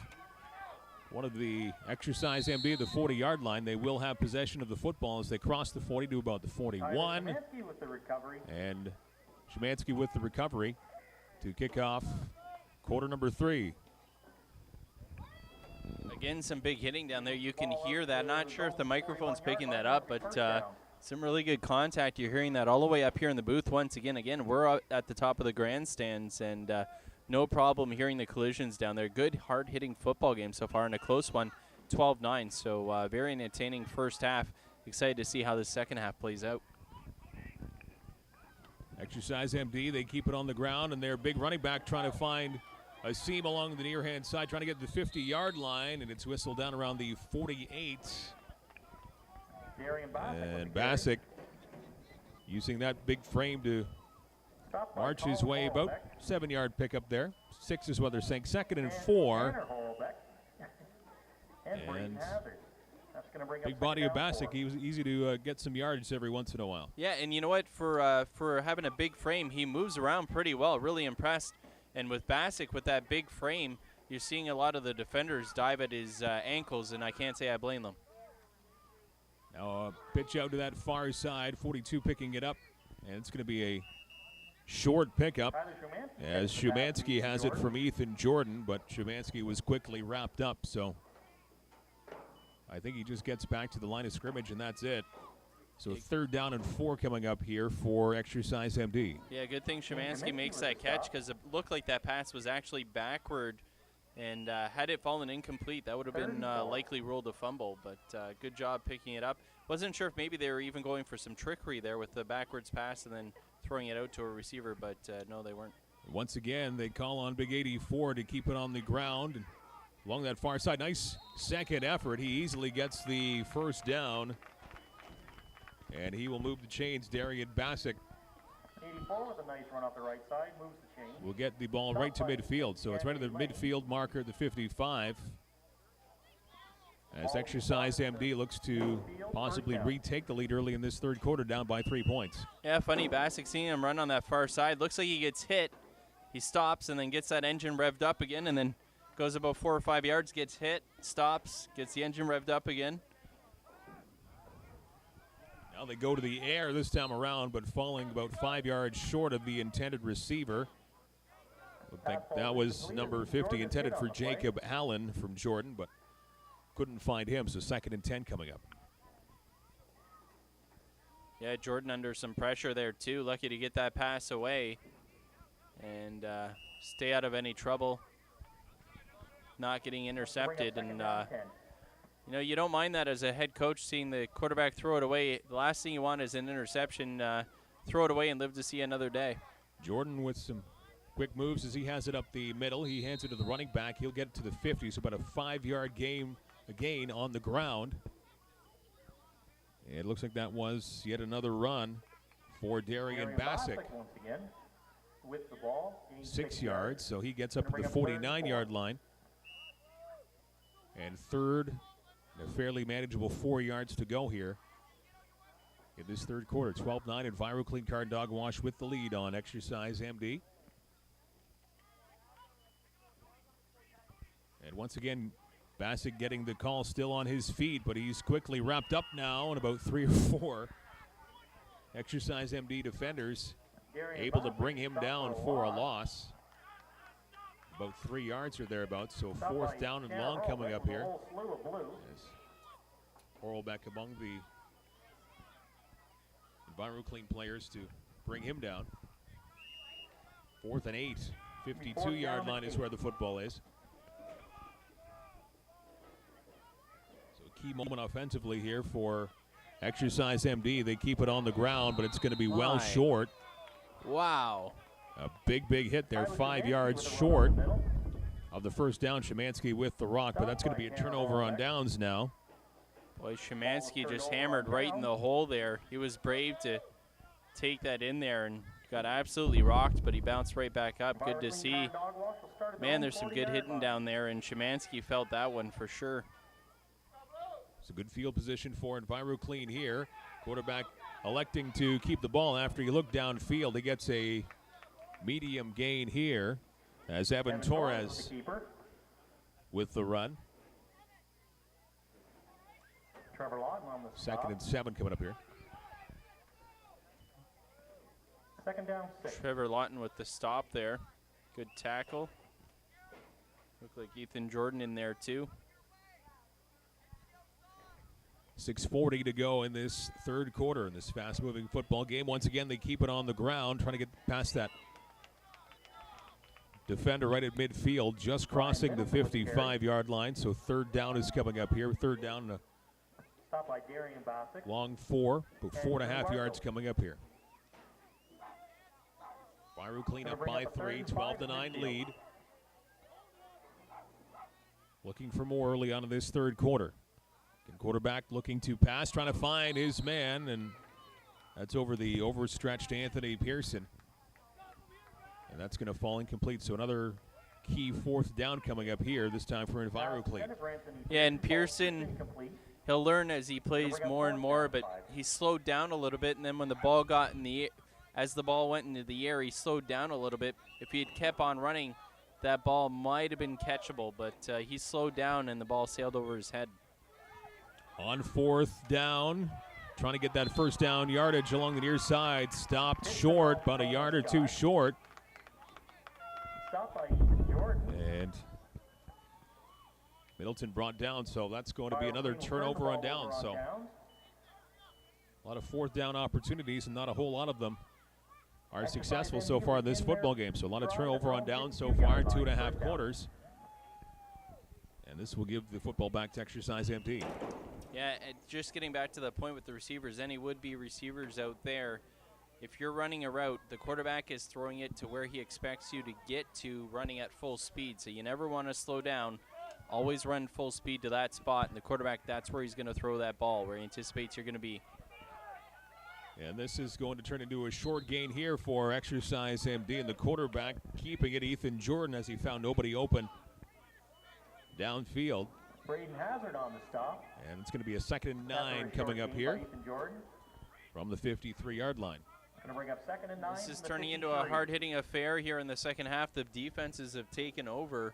one of the Exercise MD at the 40-yard line. They will have possession of the football as they cross the 40 to about the 41. Szymanski with the recovery. And Szymanski with the recovery to kick off quarter number 3. Again, some big hitting down there. You can hear that. Not sure if the microphone's picking that up, but some really good contact. You're hearing that all the way up here in the booth once again. Again, we're at the top of the grandstands, and no problem hearing the collisions down there. Good, hard-hitting football game so far, and a close one, 12-9. So very entertaining first half. Excited to see how the second half plays out. Exercise MD, they keep it on the ground, and their big running back trying to find a seam along the near-hand side, trying to get to the 50-yard line, and it's whistled down around the 48. And Bassick using that big frame to march his way, about 7-yard pickup there. 6 is what they're saying. 2nd and 4. And big body of Bassick. He was easy to get some yards every once in a while. Yeah, and you know what? For having a big frame, he moves around pretty well. Really impressed. And with Bassick, with that big frame, you're seeing a lot of the defenders dive at his ankles, and I can't say I blame them. Now a pitch out to that far side. 42 picking it up, and it's going to be a short pickup as Szymanski has it from Ethan Jordan, but Szymanski was quickly wrapped up, so I think he just gets back to the line of scrimmage, and that's it. So 3rd down and 4 coming up here for Exercise MD. Yeah, good thing Szymanski makes that catch, because it looked like that pass was actually backward, and had it fallen incomplete, that would have been likely ruled a fumble, but good job picking it up. Wasn't sure if maybe they were even going for some trickery there with the backwards pass and then throwing it out to a receiver, but no, they weren't. Once again, they call on Big 84 to keep it on the ground and along that far side. Nice second effort. He easily gets the first down, and he will move the chains. Darian Bassick 84 with a nice run off the right side, moves the chain. will get the ball right to midfield. So it's right at the midfield marker, the 55. As Exercise MD looks to possibly retake the lead early in this third quarter, down by 3 points. Yeah, funny, Bassick seeing him run on that far side. Looks like he gets hit. He stops and then gets that engine revved up again and then goes about 4 or 5 yards, gets hit, stops, gets the engine revved up again. Now they go to the air this time around, but falling about 5 yards short of the intended receiver. I think that was number 50, intended for Jacob Allen from Jordan, but couldn't find him, so 2nd and 10 coming up. Yeah, Jordan under some pressure there too. Lucky to get that pass away and stay out of any trouble, not getting intercepted. And you know, you don't mind that as a head coach, seeing the quarterback throw it away. The last thing you want is an interception. Throw it away and live to see another day. Jordan with some quick moves as he has it up the middle. He hands it to the running back. He'll get it to the 50, so about a 5-yard gain on the ground. It looks like that was yet another run for Darian Bassick. Once again with the ball. 6 yards, so he gets up to the 49-yard line. And third, a fairly manageable 4 yards to go here in this third quarter. 12-9 and Viral Clean Car Dog Wash with the lead on Exercise MD. And once again, Bassick getting the call, still on his feet, but he's quickly wrapped up now, and about 3 or 4 Exercise MD defenders able to bring him down for a loss. About 3 yards or thereabouts, so 4th down and long coming up here. As Horlbeck among the EnviroClean players to bring him down. 4th and 8, 52-yard line is where the football is. So a key moment offensively here for Exercise MD. They keep it on the ground, but it's going to be well short. Wow. A big hit there, 5 yards short of the first down. Szymanski with the rock, but that's going to be a turnover on downs now. Boy, Szymanski just hammered right in the hole there. He was brave to take that in there and got absolutely rocked, but he bounced right back up. Good to see. Man, there's some good hitting down there, and Szymanski felt that one for sure. It's a good field position for EnviroClean here. Quarterback electing to keep the ball after he looked downfield. He gets a medium gain here as Evan Torres with the run. Trevor Lawton on the 2nd and 7 coming up here. 2nd down, 6. Trevor Lawton with the stop there. Good tackle. Looked like Ethan Jordan in there too. 6:40 to go in this third quarter in this fast-moving football game. Once again, they keep it on the ground, trying to get past that defender right at midfield, just crossing the 55-yard line. So 3rd down is coming up here. 3rd down and a long 4, but 4.5 yards coming up here. EnviroClean up by 3, 12-9 lead. Looking for more early on in this third quarter. Quarterback looking to pass, trying to find his man, and that's over the overstretched Anthony Pearson. And that's going to fall incomplete. So another key 4th down coming up here, this time for EnviroClean. Yeah, and Pearson, he'll learn as he plays more and more, but he slowed down a little bit, and then when the ball got in the air, as the ball went into the air, he slowed down a little bit. If he had kept on running, that ball might have been catchable, but he slowed down and the ball sailed over his head. On 4th down, trying to get that first down yardage along the near side. Stopped short, about a yard or 2 short. And Middleton brought down, so that's going to be another turnover on downs. So a lot of 4th down opportunities, and not a whole lot of them are successful so far in this football game. So a lot of turnover on downs so far in 2.5 quarters. And this will give the football back to Exercise MD. Yeah, and just getting back to the point with the receivers, any would-be receivers out there, if you're running a route, the quarterback is throwing it to where he expects you to get to running at full speed. So you never want to slow down. Always run full speed to that spot, and the quarterback, that's where he's going to throw that ball, where he anticipates you're going to be. And this is going to turn into a short gain here for Exercise MD, and the quarterback keeping it, Ethan Jordan, as he found nobody open downfield. Braden Hazard on the stop. And it's going to be a 2nd and 9 coming up here from the 53-yard line. Going to bring up 2nd and 9. This is turning into a hard-hitting affair here in the second half. The defenses have taken over.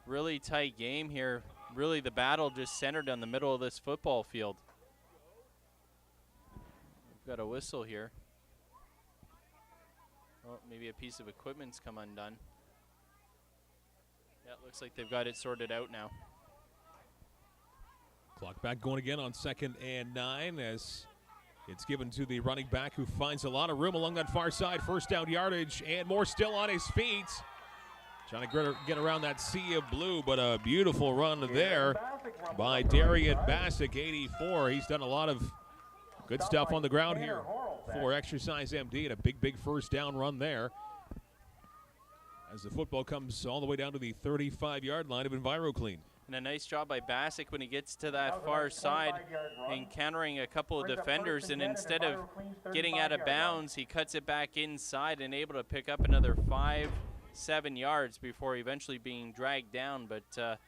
Really tight game here. Really, the battle just centered on the middle of this football field. We've got a whistle here. Oh, maybe a piece of equipment's come undone. Yeah, it looks like they've got it sorted out now. Clock back going again on 2nd and 9 as it's given to the running back who finds a lot of room along that far side. First down yardage and more still on his feet. Trying to get around that sea of blue, but a beautiful run there by Darian Bassick, 84. He's done a lot of good stuff on the ground here for Exercise MD, and a big first down run there as the football comes all the way down to the 35-yard line of EnviroClean. And a nice job by Bassick when he gets to that far side, encountering a couple of defenders, and instead of getting out of bounds, he cuts it back inside and able to pick up another 5-7 yards before eventually being dragged down. But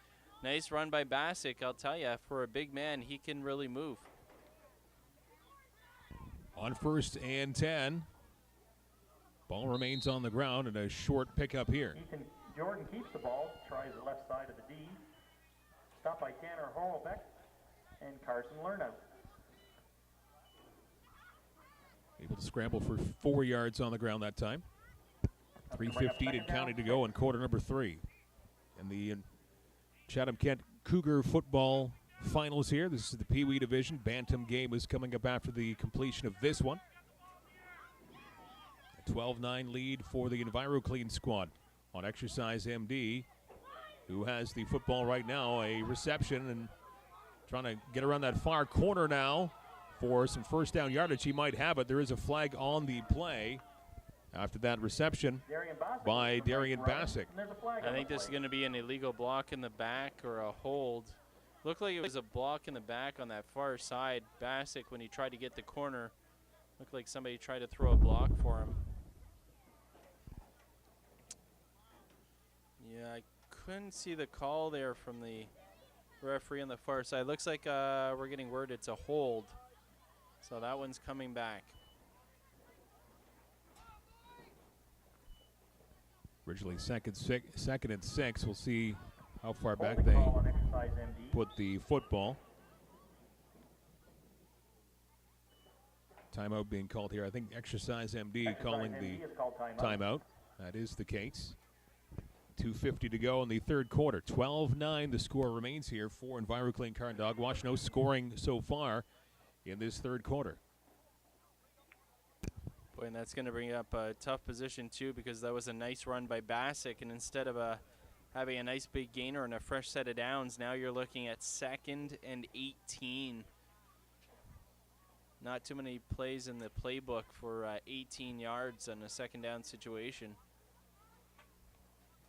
nice run by Bassick, I'll tell you. For a big man, he can really move. On 1st and 10, ball remains on the ground, and a short pickup here. Jordan keeps the ball, tries the left side of the D. Stopped by Tanner Horlbeck and Carson Lernout. Able to scramble for 4 yards on the ground that time. 3:15 and counting to go in quarter number 3. And the Chatham-Kent Cougar football finals here. This is the Peewee division. Bantam game is coming up after the completion of this one. A 12-9 lead for the EnviroClean squad on Exercise MD, who has the football right now, a reception, and trying to get around that far corner now for some first down yardage. He might have it. There is a flag on the play after that reception by Darian Bassick. I think this is going to be an illegal block in the back or a hold. Looked like it was a block in the back on that far side. Bassick, when he tried to get the corner, looked like somebody tried to throw a block for him. Yeah, I couldn't see the call there from the referee on the far side. Looks like we're getting word it's a hold. So that one's coming back. Originally second and 6. We'll see how far back they put the football. Timeout being called here. I think Exercise MD calling the timeout. That is the case. 2:50 to go in the third quarter. 12-9 the score remains here for EnviroClean Carndogwash. No scoring so far in this third quarter. Boy, and that's going to bring up a tough position too, because that was a nice run by Bassick, and instead of having a nice big gainer and a fresh set of downs, now you're looking at 2nd and 18. Not too many plays in the playbook for 18 yards on a second down situation.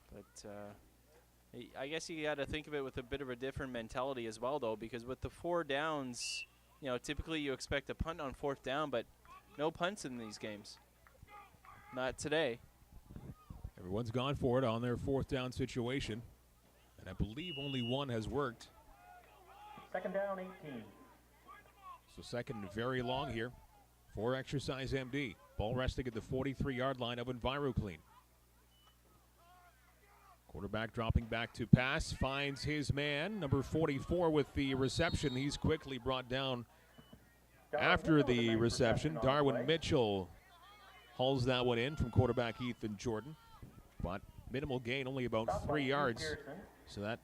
But I guess you got to think of it with a bit of a different mentality as well, though, because with the 4 downs, you know, typically you expect a punt on 4th down, but no punts in these games. Not today. Everyone's gone for it on their 4th down situation, and I believe only one has worked. 2nd down, 18. So second and very long here for Exercise MD. Ball resting at the 43-yard line of EnviroClean. Quarterback dropping back to pass, finds his man, number 44 with the reception. He's quickly brought down after the reception. Darwin Mitchell hauls that one in from quarterback Ethan Jordan. But minimal gain, only about 3 yards. So that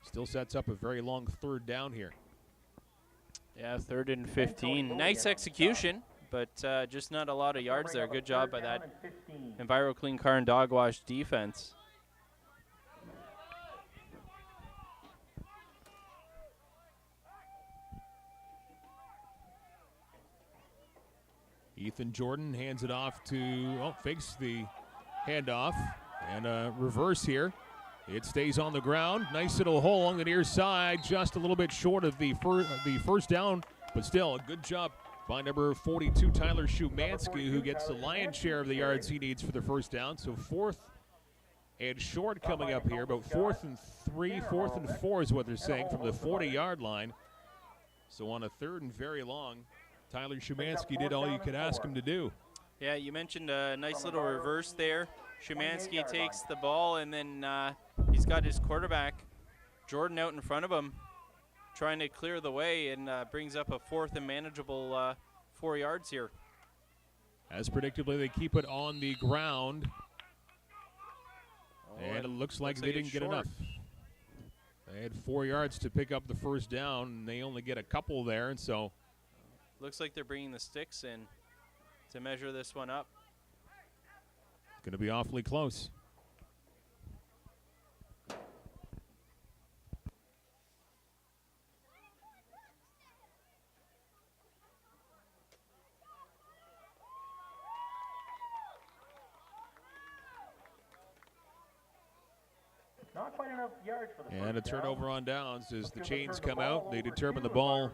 still sets up a very long 3rd down here. Yeah, 3rd and 15. Nice execution, but just not a lot of yards there. Good job by that EnviroClean Carndogwash defense. Ethan Jordan hands it off to, fakes the handoff, and a reverse here. It stays on the ground. Nice little hole along the near side, just a little bit short of the first down, but still a good job by number 42, Tyler Shumansky, who gets the lion's share of the yards he needs for the first down. So 4th and short coming up here, about 4th and 3, 4th and 4 is what they're saying from the 40-yard line. So on a 3rd and very long, Tyler Shumansky did all you could ask him to do. Yeah, you mentioned a nice little reverse there. Shumansky takes the ball, and then he's got his quarterback, Jordan, out in front of him, trying to clear the way, and brings up a 4th and manageable 4 yards here. As predictably, they keep it on the ground, and it looks like they didn't get enough. They had 4 yards to pick up the first down, and they only get a couple there, and so. Looks like they're bringing the sticks in to measure this one up. It's going to be awfully close. Not quite enough yards for the and a turnover on downs as the chains come out. They determine the ball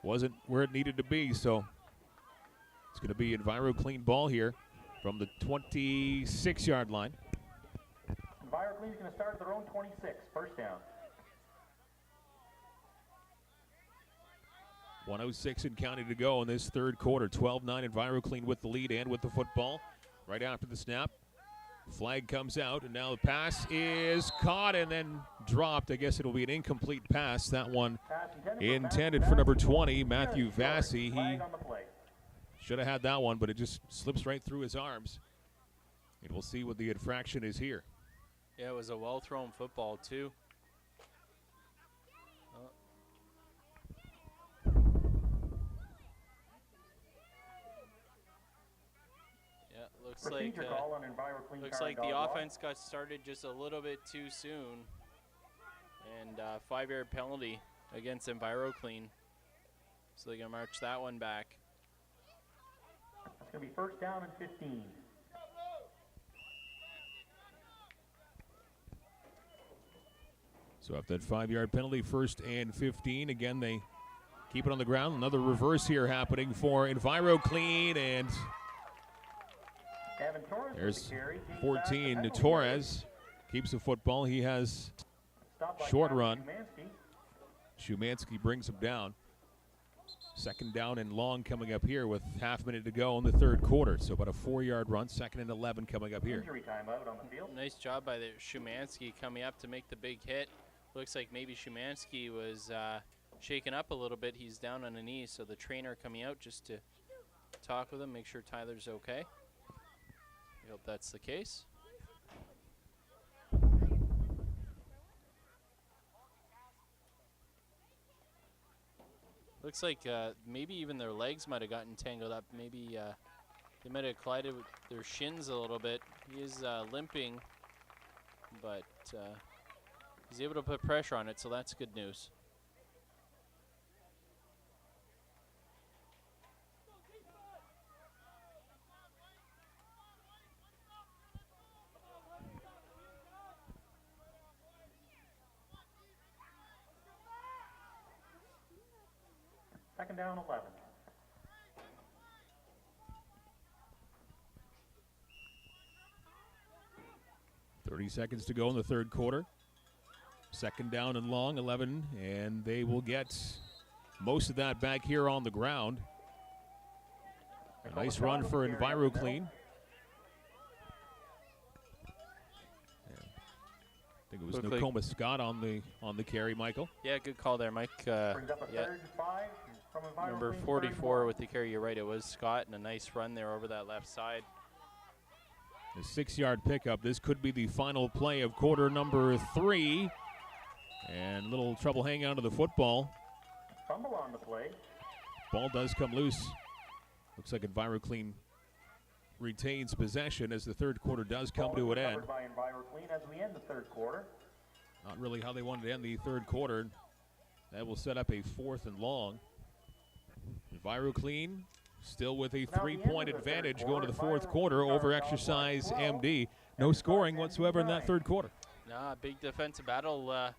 wasn't where it needed to be, so it's going to be Enviro clean ball here from the 26-yard line. Enviro clean is going to start at their own 26, first down. 1:06 and counting to go in this third quarter. 12-9, Enviro clean with the lead and with the football. Right after the snap, flag comes out, and now the pass is caught and then dropped. I guess it'll be an incomplete pass. That one intended for number 20, Matthew Vassy. He should have had that one, but it just slips right through his arms. And we'll see what the infraction is here. Yeah, it was a well-thrown football, too. Looks like the offense got started just a little bit too soon. And 5-yard penalty against EnviroClean. So they're going to march that one back. It's going to be first down and 15. So after that 5-yard penalty, first and 15. Again, they keep it on the ground. Another reverse here happening for EnviroClean, and there's 14. Torres keeps the football. He has short run. Shumansky brings him down. Second down and long coming up here with half a minute to go in the third quarter. So about a 4-yard run. 2nd and 11 coming up here. Nice job by the Shumansky coming up to make the big hit. Looks like maybe Shumansky was shaken up a little bit. He's down on a knee, so the trainer coming out just to talk with him, make sure Tyler's okay. I hope that's the case. Looks like maybe even their legs might have gotten tangled up. Maybe they might have collided with their shins a little bit. He is limping, but he's able to put pressure on it, so that's good news. Second down, 11. .30 seconds to go in the third quarter. Second down and long, 11, and they will get most of that back here on the ground. A nice run for EnviroClean. I think it was Nakoma Scott on the carry, Michael. Yeah, good call there, Mike. Yeah. Number 44 with the carry, you're right, it was Scott, and a nice run there over that left side. A 6-yard pickup. This could be the final play of quarter number 3. And a little trouble hanging on to the football. Fumble on the play. Ball does come loose. Looks like EnviroClean retains possession as the third quarter does come to an end. By EnviroClean as we end the third quarter. Not really how they wanted to end the third quarter. That will set up a 4th and long. EnviroClean still with a 3-point advantage going to the fourth quarter over Exercise MD. No scoring whatsoever in that third quarter. Nah, big defensive battle.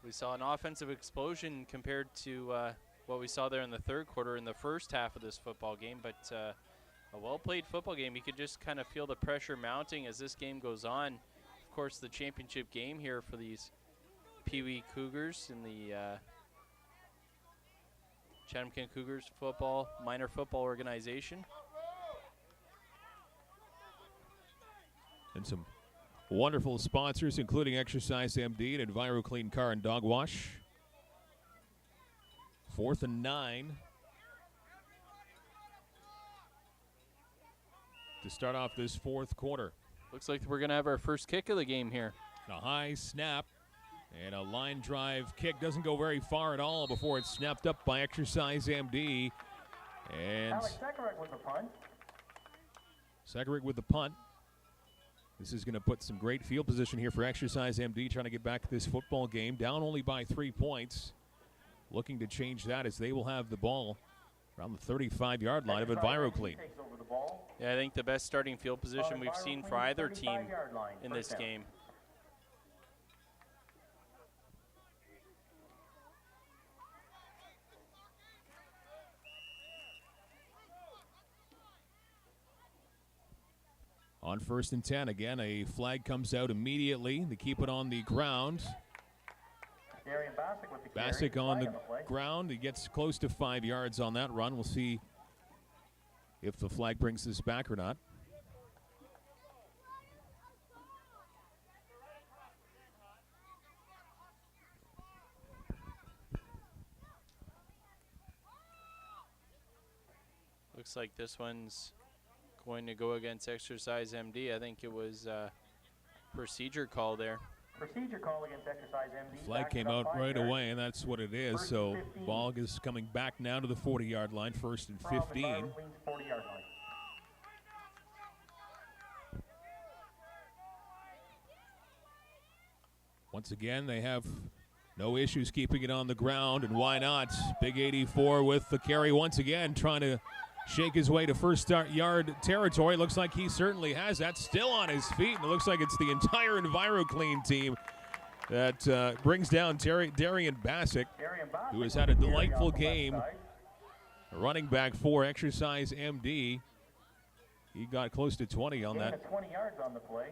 We saw an offensive explosion compared to what we saw there in the third quarter in the first half of this football game, but a well-played football game. You could just kind of feel the pressure mounting as this game goes on. Of course, the championship game here for these Peewee Cougars in the Chatham-Kent Cougars minor football organization. And some wonderful sponsors, including Exercise MD and EnviroClean Car and Dog Wash. 4th and 9 to start off this fourth quarter. Looks like we're going to have our first kick of the game here. A high snap and a line drive kick. Doesn't go very far at all before it's snapped up by Exercise MD. And Alex Sekarik with the punt. Sekarik with the punt. This is going to put some great field position here for Exercise MD, trying to get back this football game. Down only by 3 points. Looking to change that as they will have the ball around the 35-yard line of EnviroClean. Yeah, I think the best starting field position we've seen for either team in this game. On 1st and 10, again, a flag comes out immediately. They keep it on the ground. Bassick on the ground. He gets close to 5 yards on that run. We'll see if the flag brings this back or not. Looks like this one's going to go against Exercise MD. I think it was procedure call there. Procedure call against Exercise MD. Flag came out right away, and that's what it is. So ball is coming back now to the 40-yard line, 1st and 15. 40-yard line. Once again, they have no issues keeping it on the ground, and why not? Big 84 with the carry once again, trying to shake his way to first-yard territory. Looks like he certainly has that. Still on his feet, and it looks like it's the entire EnviroClean team that brings down Darian Bassick, who has had a delightful game. A running back for Exercise MD. He got close to 20 on that 20 yards on the play.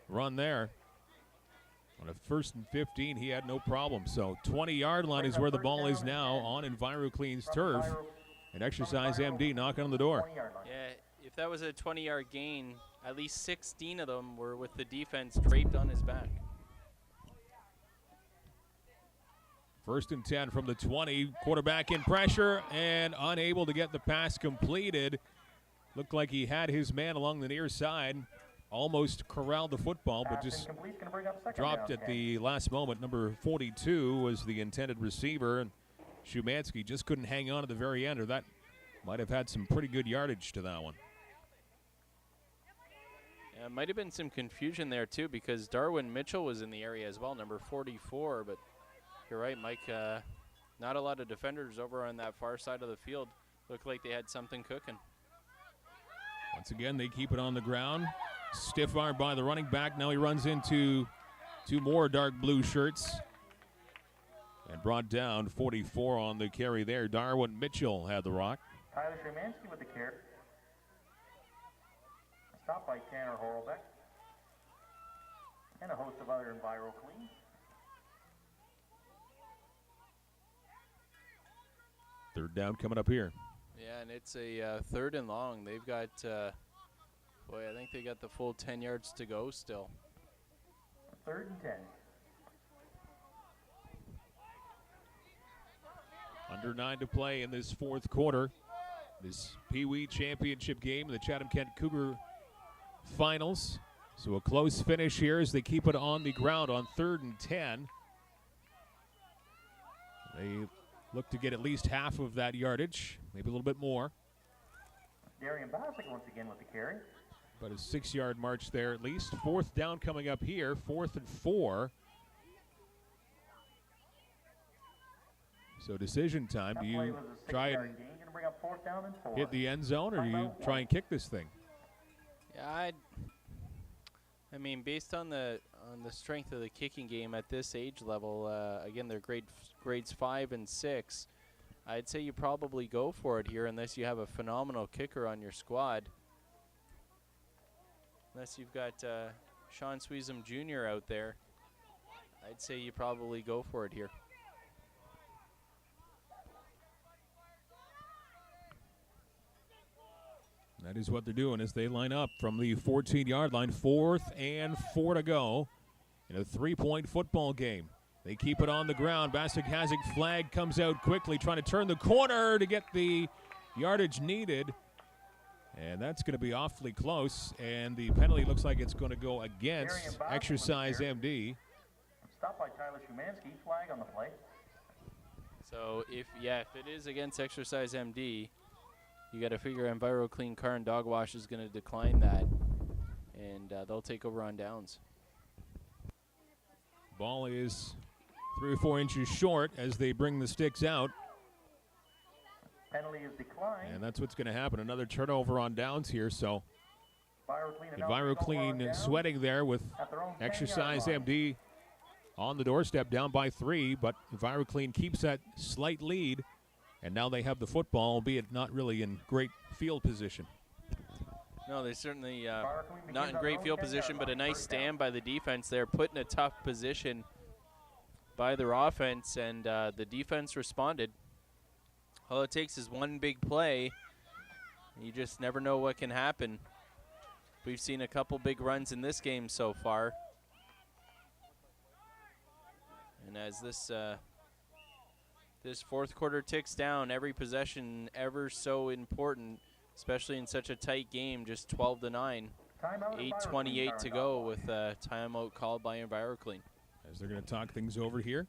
run there. On a 1st and 15, he had no problem. So 20-yard line is where the ball is now on EnviroClean's turf. And Exercise MD knocking on the door. Yeah, if that was a 20-yard gain, at least 16 of them were with the defense draped on his back. 1st and 10 from the 20. Quarterback in pressure and unable to get the pass completed. Looked like he had his man along the near side. Almost corralled the football, but just dropped at the last moment. Number 42 was the intended receiver, and Shumansky just couldn't hang on at the very end, or that might have had some pretty good yardage to that one. Yeah, might have been some confusion there, too, because Darwin Mitchell was in the area as well, number 44. But you're right, Mike, not a lot of defenders over on that far side of the field. Looked like they had something cooking. Once again, they keep it on the ground. Stiff arm by the running back. Now he runs into two more dark blue shirts. And brought down 44 on the carry there. Darwin Mitchell had the rock. Tyler Shumansky with the carry. Stopped by Tanner Horlbeck. And a host of other EnviroClean. Third down coming up here. Yeah, and it's a 3rd and long. They've got, boy, I think they got the full 10 yards to go still. 3rd and 10. Under 9 to play in this fourth quarter. This Peewee championship game, the Chatham-Kent Cougar finals. So a close finish here as they keep it on the ground on 3rd and 10. They look to get at least half of that yardage, maybe a little bit more. Darian Bassick once again with the carry. But a 6-yard march there at least. 4th down coming up here, 4th and 4. So decision time. Do you try and bring up 4th down and 4. hit the end zone, or do you try and kick this thing? Yeah, I mean, based on the strength of the kicking game at this age level, again, they're grades 5 and 6. I'd say you probably go for it here unless you have a phenomenal kicker on your squad. Unless you've got Sean Sweezum Jr. out there, I'd say you probably go for it here. That is what they're doing as they line up from the 14-yard line. 4th and 4 to go in a 3-point football game. They keep it on the ground. Basak Hazik flag comes out quickly, trying to turn the corner to get the yardage needed. And that's going to be awfully close. And the penalty looks like it's going to go against Exercise MD. Stopped by Tyler Shumansky. Flag on the play. So if it is against Exercise MD, you got to figure EnviroClean Car and Dog Wash is going to decline that, and they'll take over on downs. Ball is 3 or 4 inches short as they bring the sticks out. Penalty is declined. And that's what's going to happen. Another turnover on downs here. So EnviroClean sweating there with Exercise MD on the doorstep, down by 3, but EnviroClean keeps that slight lead. And now they have the football, albeit not really in great field position. No, they certainly not in great field position, but a nice stand by the defense there, put in a tough position by their offense, and the defense responded. All it takes is one big play. You just never know what can happen. We've seen a couple big runs in this game so far. And as this fourth quarter ticks down, every possession ever so important, especially in such a tight game, just 12-9. 8:28 to go with a timeout called by EnviroClean. As they're going to talk things over here.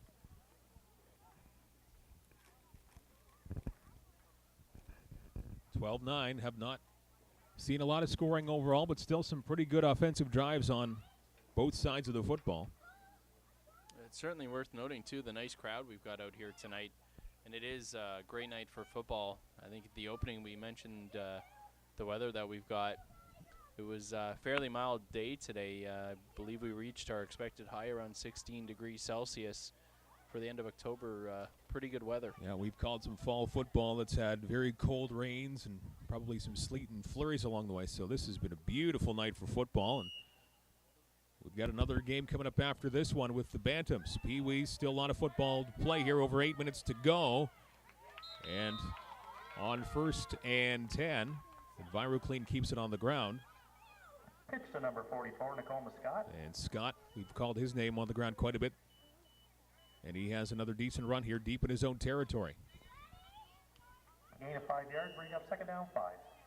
(12-9), have not seen a lot of scoring overall, but still some pretty good offensive drives on both sides of the football. It's certainly worth noting, too, the nice crowd we've got out here tonight. And it is a great night for football. I think at the opening we mentioned the weather that we've got. It was a fairly mild day today. I believe we reached our expected high around 16 degrees Celsius for the end of October. Pretty good weather. Yeah, we've called some fall football that's had very cold rains and probably some sleet and flurries along the way. So this has been a beautiful night for football. And we've got another game coming up after this one with the Bantams. Peewee, still a lot of football to play here, over 8 minutes to go. And on 1st and 10, EnviroClean keeps it on the ground. Pitch to number 44, Nicole Scott. And Scott, we've called his name on the ground quite a bit. And he has another decent run here deep in his own territory. Gain of 5 yards, bring up 2nd down, 5.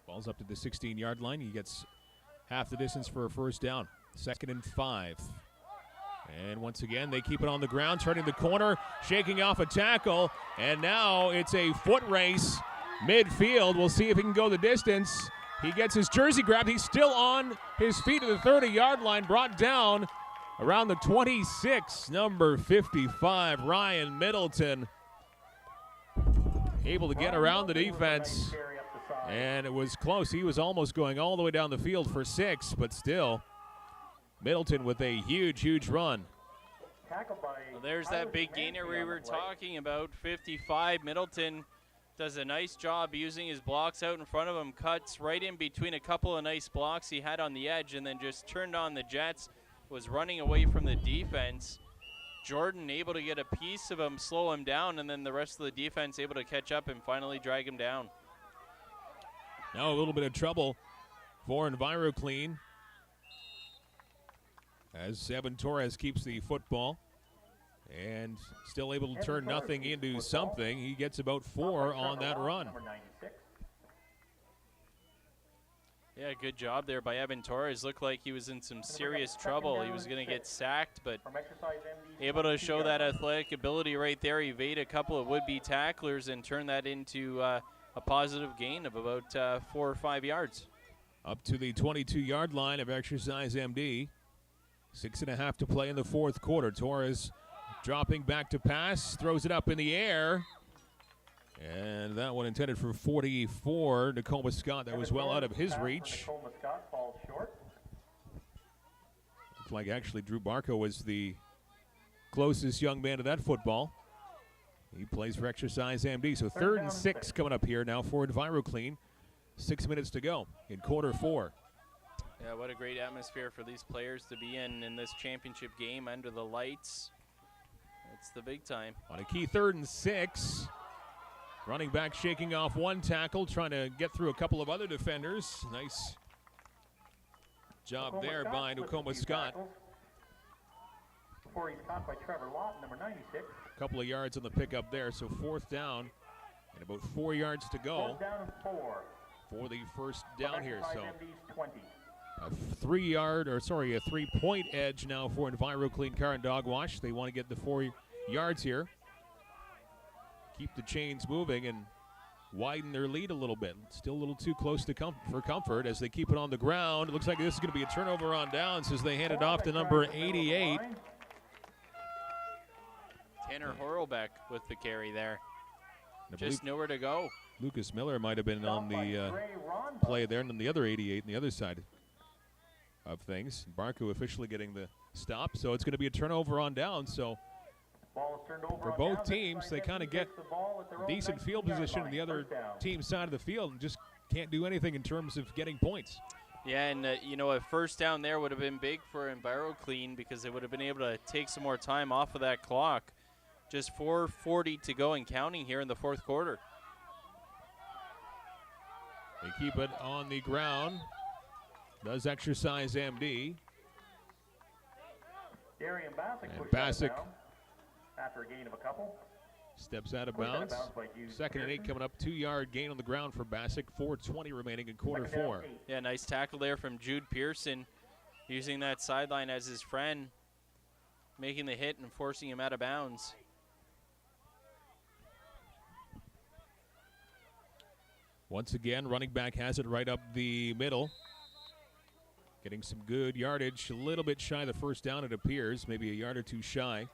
Ball's up to the 16-yard line. He gets half the distance for a 1st down. 2nd and 5. And once again, they keep it on the ground, turning the corner, shaking off a tackle. And now it's a foot race midfield. We'll see if he can go the distance. He gets his jersey grabbed. He's still on his feet at the 30-yard line, brought down around the 26, number 55, Ryan Middleton. Able to get around the defense. And it was close. He was almost going all the way down the field for 6, but still, Middleton with a huge, huge run. Well, there's that big gainer we were talking about, 55. Middleton does a nice job using his blocks out in front of him, cuts right in between a couple of nice blocks he had on the edge, and then just turned on the jets, was running away from the defense. Jordan able to get a piece of him, slow him down, and then the rest of the defense able to catch up and finally drag him down. Now a little bit of trouble for EnviroClean as Evan Torres keeps the football and still able to turn nothing into something. He gets about 4 on that run. Yeah, good job there by Evan Torres. Looked like he was in some serious trouble. He was going to get sacked, but able to show that athletic ability right there. Evade a couple of would-be tacklers and turn that into a positive gain of about 4 or 5 yards. Up to the 22-yard line of Exercise MD. 6.5 to play in the 4th quarter. Torres dropping back to pass, throws it up in the air. And that one intended for 44. Nicole Scott, that was well out of his reach. Looks like actually Drew Barco was the closest young man to that football. He plays for Exercise MD. So 3rd and 6 coming up here now for EnviroClean. 6 minutes to go in quarter 4. Yeah, what a great atmosphere for these players to be in this championship game under the lights. It's the big time. On a key 3rd and 6. Running back shaking off one tackle, trying to get through a couple of other defenders. Nice job there by Nukoma Scott. Before he's caught by Trevor Lott, number 96. A couple of yards on the pickup there, so 4th down and about 4 yards to go. 4th down and 4. For the first down here. So MD's 20. a 3-point edge now for EnviroClean Car and Dog Wash. They want to get the 4 yards here. Keep the chains moving and widen their lead a little bit. Still a little too close to for comfort as they keep it on the ground. It looks like this is going to be a turnover on downs as they hand it off to number 88. Tanner Horlbeck with the carry there. Just nowhere to go. Lucas Miller might have been on the play there, and then the other 88 on the other side of things. Barco officially getting the stop, so it's going to be a turnover on down. So for both teams, they kind of get decent field position on the other team's side of the field and just can't do anything in terms of getting points. Yeah, and a first down there would have been big for EnviroClean because they would have been able to take some more time off of that clock. Just 4:40 to go and counting here in the 4th quarter. They keep it on the ground. Does Exercise MD. Darian And Bassick after a gain of a couple. Steps out of bounds. 2nd and 8 coming up. 2-yard gain on the ground for Bassick. 4:20 remaining in quarter 4. Yeah, nice tackle there from Jude Pearson, using that sideline as his friend, making the hit and forcing him out of bounds. Once again, running back has it right up the middle. Getting some good yardage. A little bit shy of the first down, it appears. Maybe a yard or two shy.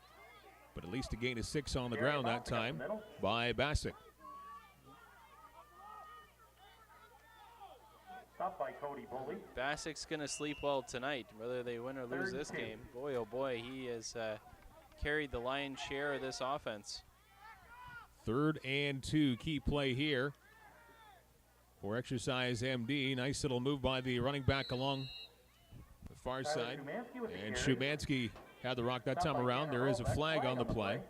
But at least a gain of 6 on the ground that time by Bassick. Stopped by Cody Bully. Bassick's going to sleep well tonight, whether they win or lose this game. Boy, oh boy, he has carried the lion's share of this offense. 3rd and 2, key play here for Exercise MD. Nice little move by the running back along the far side. And Shumansky had the rock that time around. There is a flag on the play.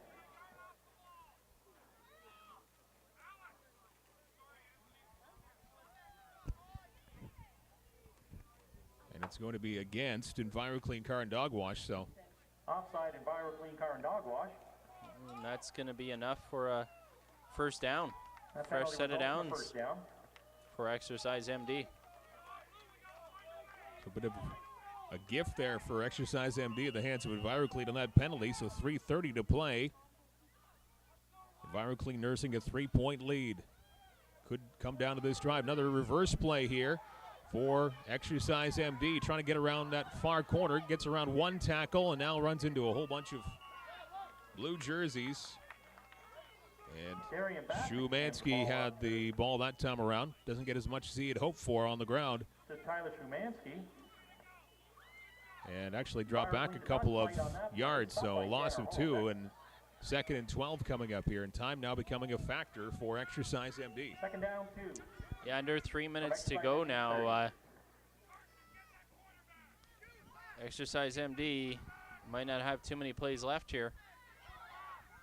And it's going to be against EnviroClean Car and Dog Wash. So offside EnviroClean Car and Dog Wash. And that's going to be enough for a first down. Fresh set of downs for Exercise MD. A bit of a gift there for Exercise MD at the hands of EnviroClean on that penalty. So 3:30 to play. EnviroClean nursing a 3-point lead. Could come down to this drive. Another reverse play here for Exercise MD, trying to get around that far corner. Gets around one tackle and now runs into a whole bunch of blue jerseys. And Shumansky had the ball that time around. Doesn't get as much as he had hoped for on the ground. Tyler Shumansky. And actually dropped back a couple of yards, so a loss of 2, and 2nd and 12 coming up here, and time now becoming a factor for Exercise MD. 2nd down 2. Yeah, under 3 minutes to go now. Exercise MD might not have too many plays left here.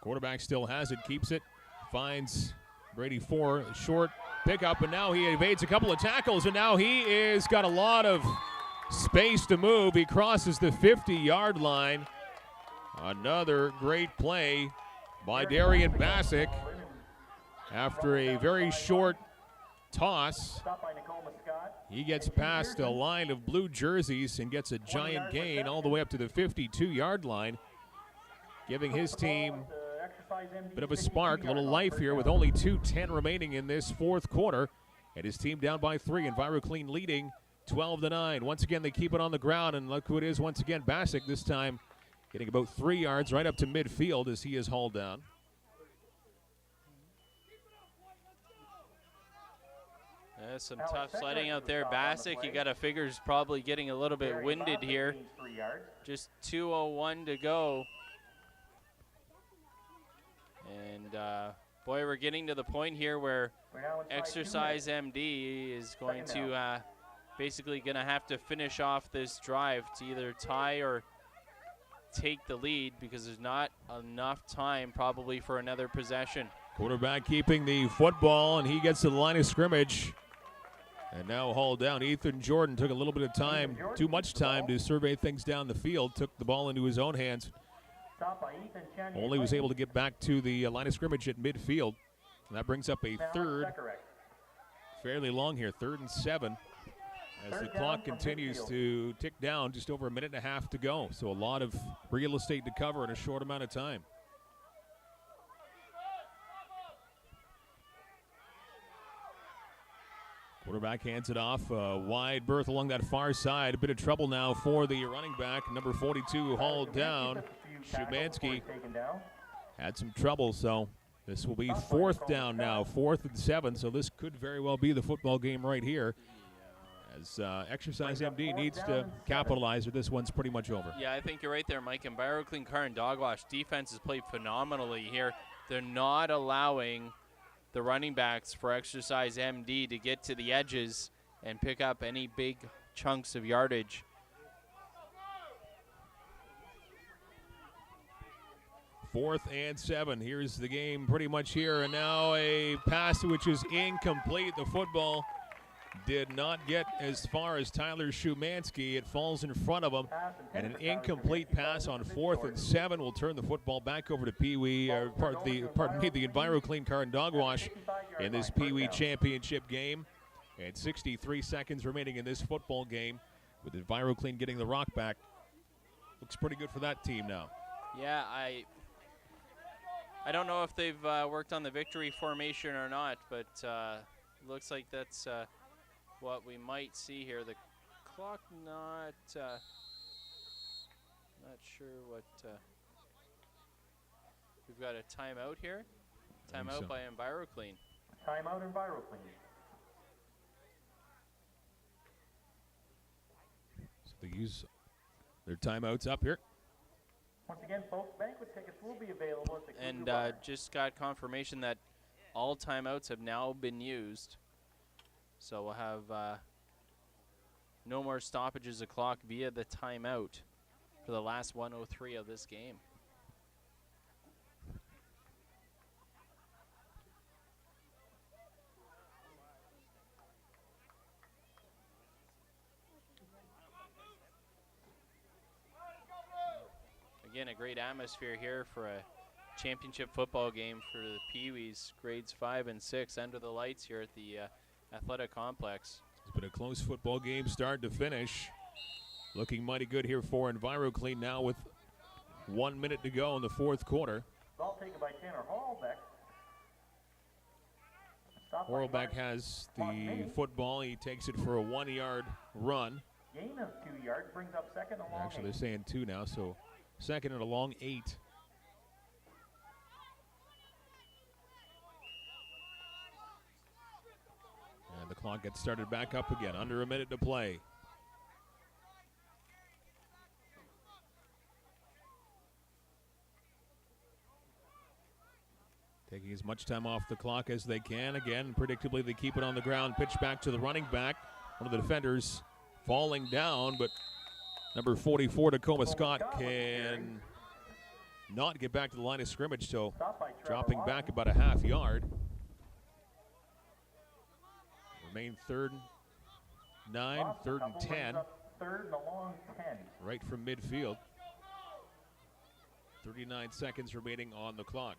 Quarterback still has it, keeps it, finds Brady Ford, short pickup, and now he evades a couple of tackles, and now he is got a lot of space to move. He crosses the 50-yard line. Another great play by Darian Bassick after a very short toss. He gets past a line of blue jerseys and gets a giant gain all the way up to the 52-yard line, giving his team a bit of a spark, a little life here with only 2:10 remaining in this 4th quarter. And his team down by 3. EnviroClean leading 12-9. Once again, they keep it on the ground, and look who it is once again. Bassick this time getting about 3 yards right up to midfield as he is hauled down. Some tough sledding out there. Bassick, you got to figure, is probably getting a little bit winded here. Just 2:01 to go. And boy, we're getting to the point here where Exercise MD is going to basically going to have to finish off this drive to either tie or take the lead, because there's not enough time probably for another possession. Quarterback keeping the football, and he gets to the line of scrimmage. And now hauled down. Ethan Jordan took a little bit of time, too much time to survey things down the field, took the ball into his own hands. Only was able to get back to the line of scrimmage at midfield. And that brings up a third, fairly long here, 3rd and 7. As the clock continues to tick down, just over a minute and a half to go. So a lot of real estate to cover in a short amount of time. Quarterback hands it off, wide berth along that far side. A bit of trouble now for the running back, number 42, hauled down. Shumansky had some trouble, so this will be 4th down now, 4th and 7. So this could very well be the football game right here, as Exercise MD needs to capitalize, or this one's pretty much over. Yeah, I think you're right there, Mike. And Enviroclean Car and Dogwash defense has played phenomenally here. They're not allowing the running backs for Exercise MD to get to the edges and pick up any big chunks of yardage. Fourth and 7. Here's the game pretty much here. And now a pass which is incomplete. The football did not get as far as Tyler Shumansky. It falls in front of him. And an incomplete pass on 4th and 7 will turn the football back over to Peewee, or pardon me, the Enviroclean Car and Dogwash in this Peewee championship game. And 63 seconds remaining in this football game, with Enviroclean getting the rock back. Looks pretty good for that team now. Yeah, I don't know if they've worked on the victory formation or not, but looks like that's what we might see here. The clock not sure what. We've got a timeout here. Timeout so. by Enviroclean. Timeout Enviroclean. So they use their timeouts up here. Once again, folks, banquet tickets will be available at the Cougar And Bar. just got confirmation that all timeouts have now been used. So we'll have no more stoppages of clock via the timeout for the last 1:03 of this game. Again, a great atmosphere here for a championship football game for the Peewees, grades 5 and 6, under the lights here at the athletic complex. It's been a close football game, start to finish. Looking mighty good here for Enviroclean now with 1 minute to go in the 4th quarter. Ball taken by Tanner Horlbeck. Horlbeck has the football. He takes it for a 1-yard run. Gain of 2 yards brings up second and long. Actually, they're saying 2 now, so 2nd and a long 8. And the clock gets started back up again. Under a minute to play. Taking as much time off the clock as they can. Again, predictably, they keep it on the ground. Pitch back to the running back. One of the defenders falling down, but number 44, Tacoma Scott, can not get back to the line of scrimmage, so dropping back about a half yard. Remain 3rd and 9, 3rd and 10. 3rd and a long 10. Right from midfield. 39 seconds remaining on the clock.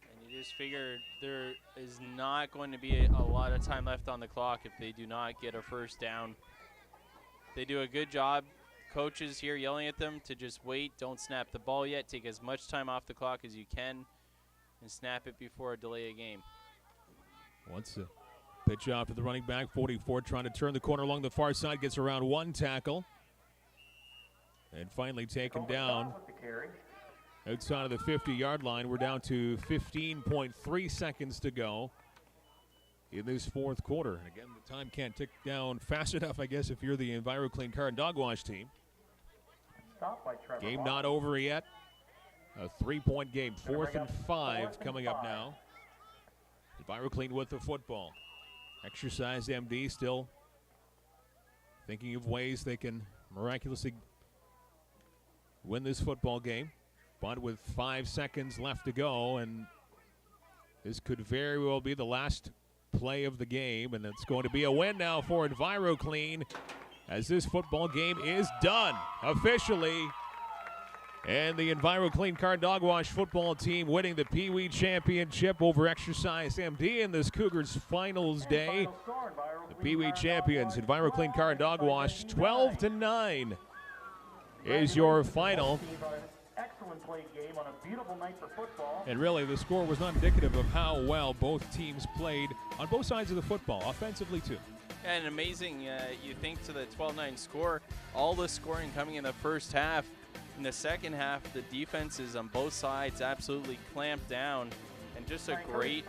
And you just figure there is not going to be a lot of time left on the clock if they do not get a first down. They do a good job. Coaches here yelling at them to just wait, don't snap the ball yet, take as much time off the clock as you can, and snap it before a delay of game. Once the pitch off to the running back, 44 trying to turn the corner along the far side, gets around 1 tackle, and finally taken down outside of the 50-yard line. We're down to 15.3 seconds to go in this fourth quarter. And again, the time can't tick down fast enough, I guess, if you're the EnviroClean Car and Dog Wash team. Stop by Trevor Game Lott. not over yet. A 3-point game, 4th and 5 coming up now. EnviroClean with the football. Exercise MD still thinking of ways they can miraculously win this football game. But with 5 seconds left to go, and this could very well be the last play of the game, and it's going to be a win now for EnviroClean as this football game is done officially. And the EnviroClean Car Dog Wash football team winning the Peewee Championship over Exercise MD in this Cougars finals day. The Peewee champions, EnviroClean Car and Dog Wash, 12-9 is your final. Excellent play game on a beautiful night for football. And really, the score was not indicative of how well both teams played on both sides of the football, offensively too. And amazing, you think to the 12-9 score, all the scoring coming in the first half. In the second half, the defenses on both sides absolutely clamped down, and just a great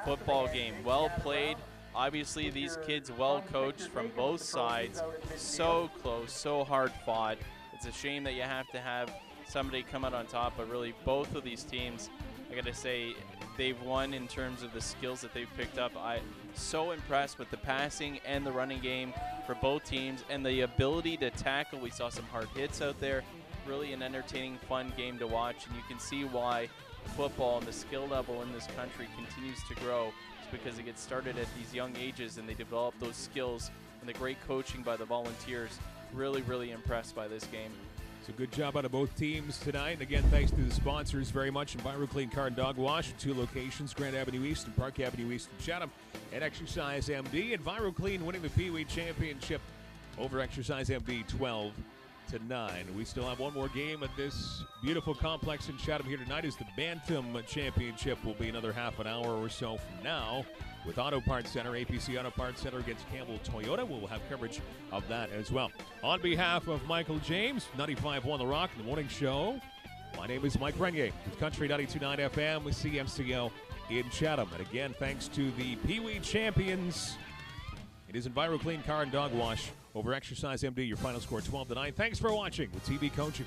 football game. Well played. Obviously, these kids well coached from both sides. So close, so hard fought. It's a shame that you have to have somebody come out on top, but really both of these teams, I gotta say, they've won in terms of the skills that they've picked up. I'm so impressed with the passing and the running game for both teams, and the ability to tackle. We saw some hard hits out there. Really an entertaining, fun game to watch, and you can see why football and the skill level in this country continues to grow. It's because it gets started at these young ages and they develop those skills, and the great coaching by the volunteers. Really, really impressed by this game. It's a good job out of both teams tonight. And again, thanks to the sponsors very much. EnviroClean Car and Dog Wash in 2 locations, Grand Avenue East and Park Avenue East in Chatham. And Exercise MD. EnviroClean winning the Peewee Championship over Exercise MD 12-9. We still have one more game at this beautiful complex in Chatham here tonight as the Bantam Championship will be another half an hour or so from now with Auto Parts Center, APC Auto Parts Center against Campbell Toyota. We'll have coverage of that as well. On behalf of Michael James, 95.1 The Rock, The Morning Show, my name is Mike Renier with Country 92.9 FM with CMCO in Chatham. And again, thanks to the Peewee champions, it is EnviroClean Car and Dog Wash over Exercise MD. Your final score 12-9. Thanks for watching with TV Coach.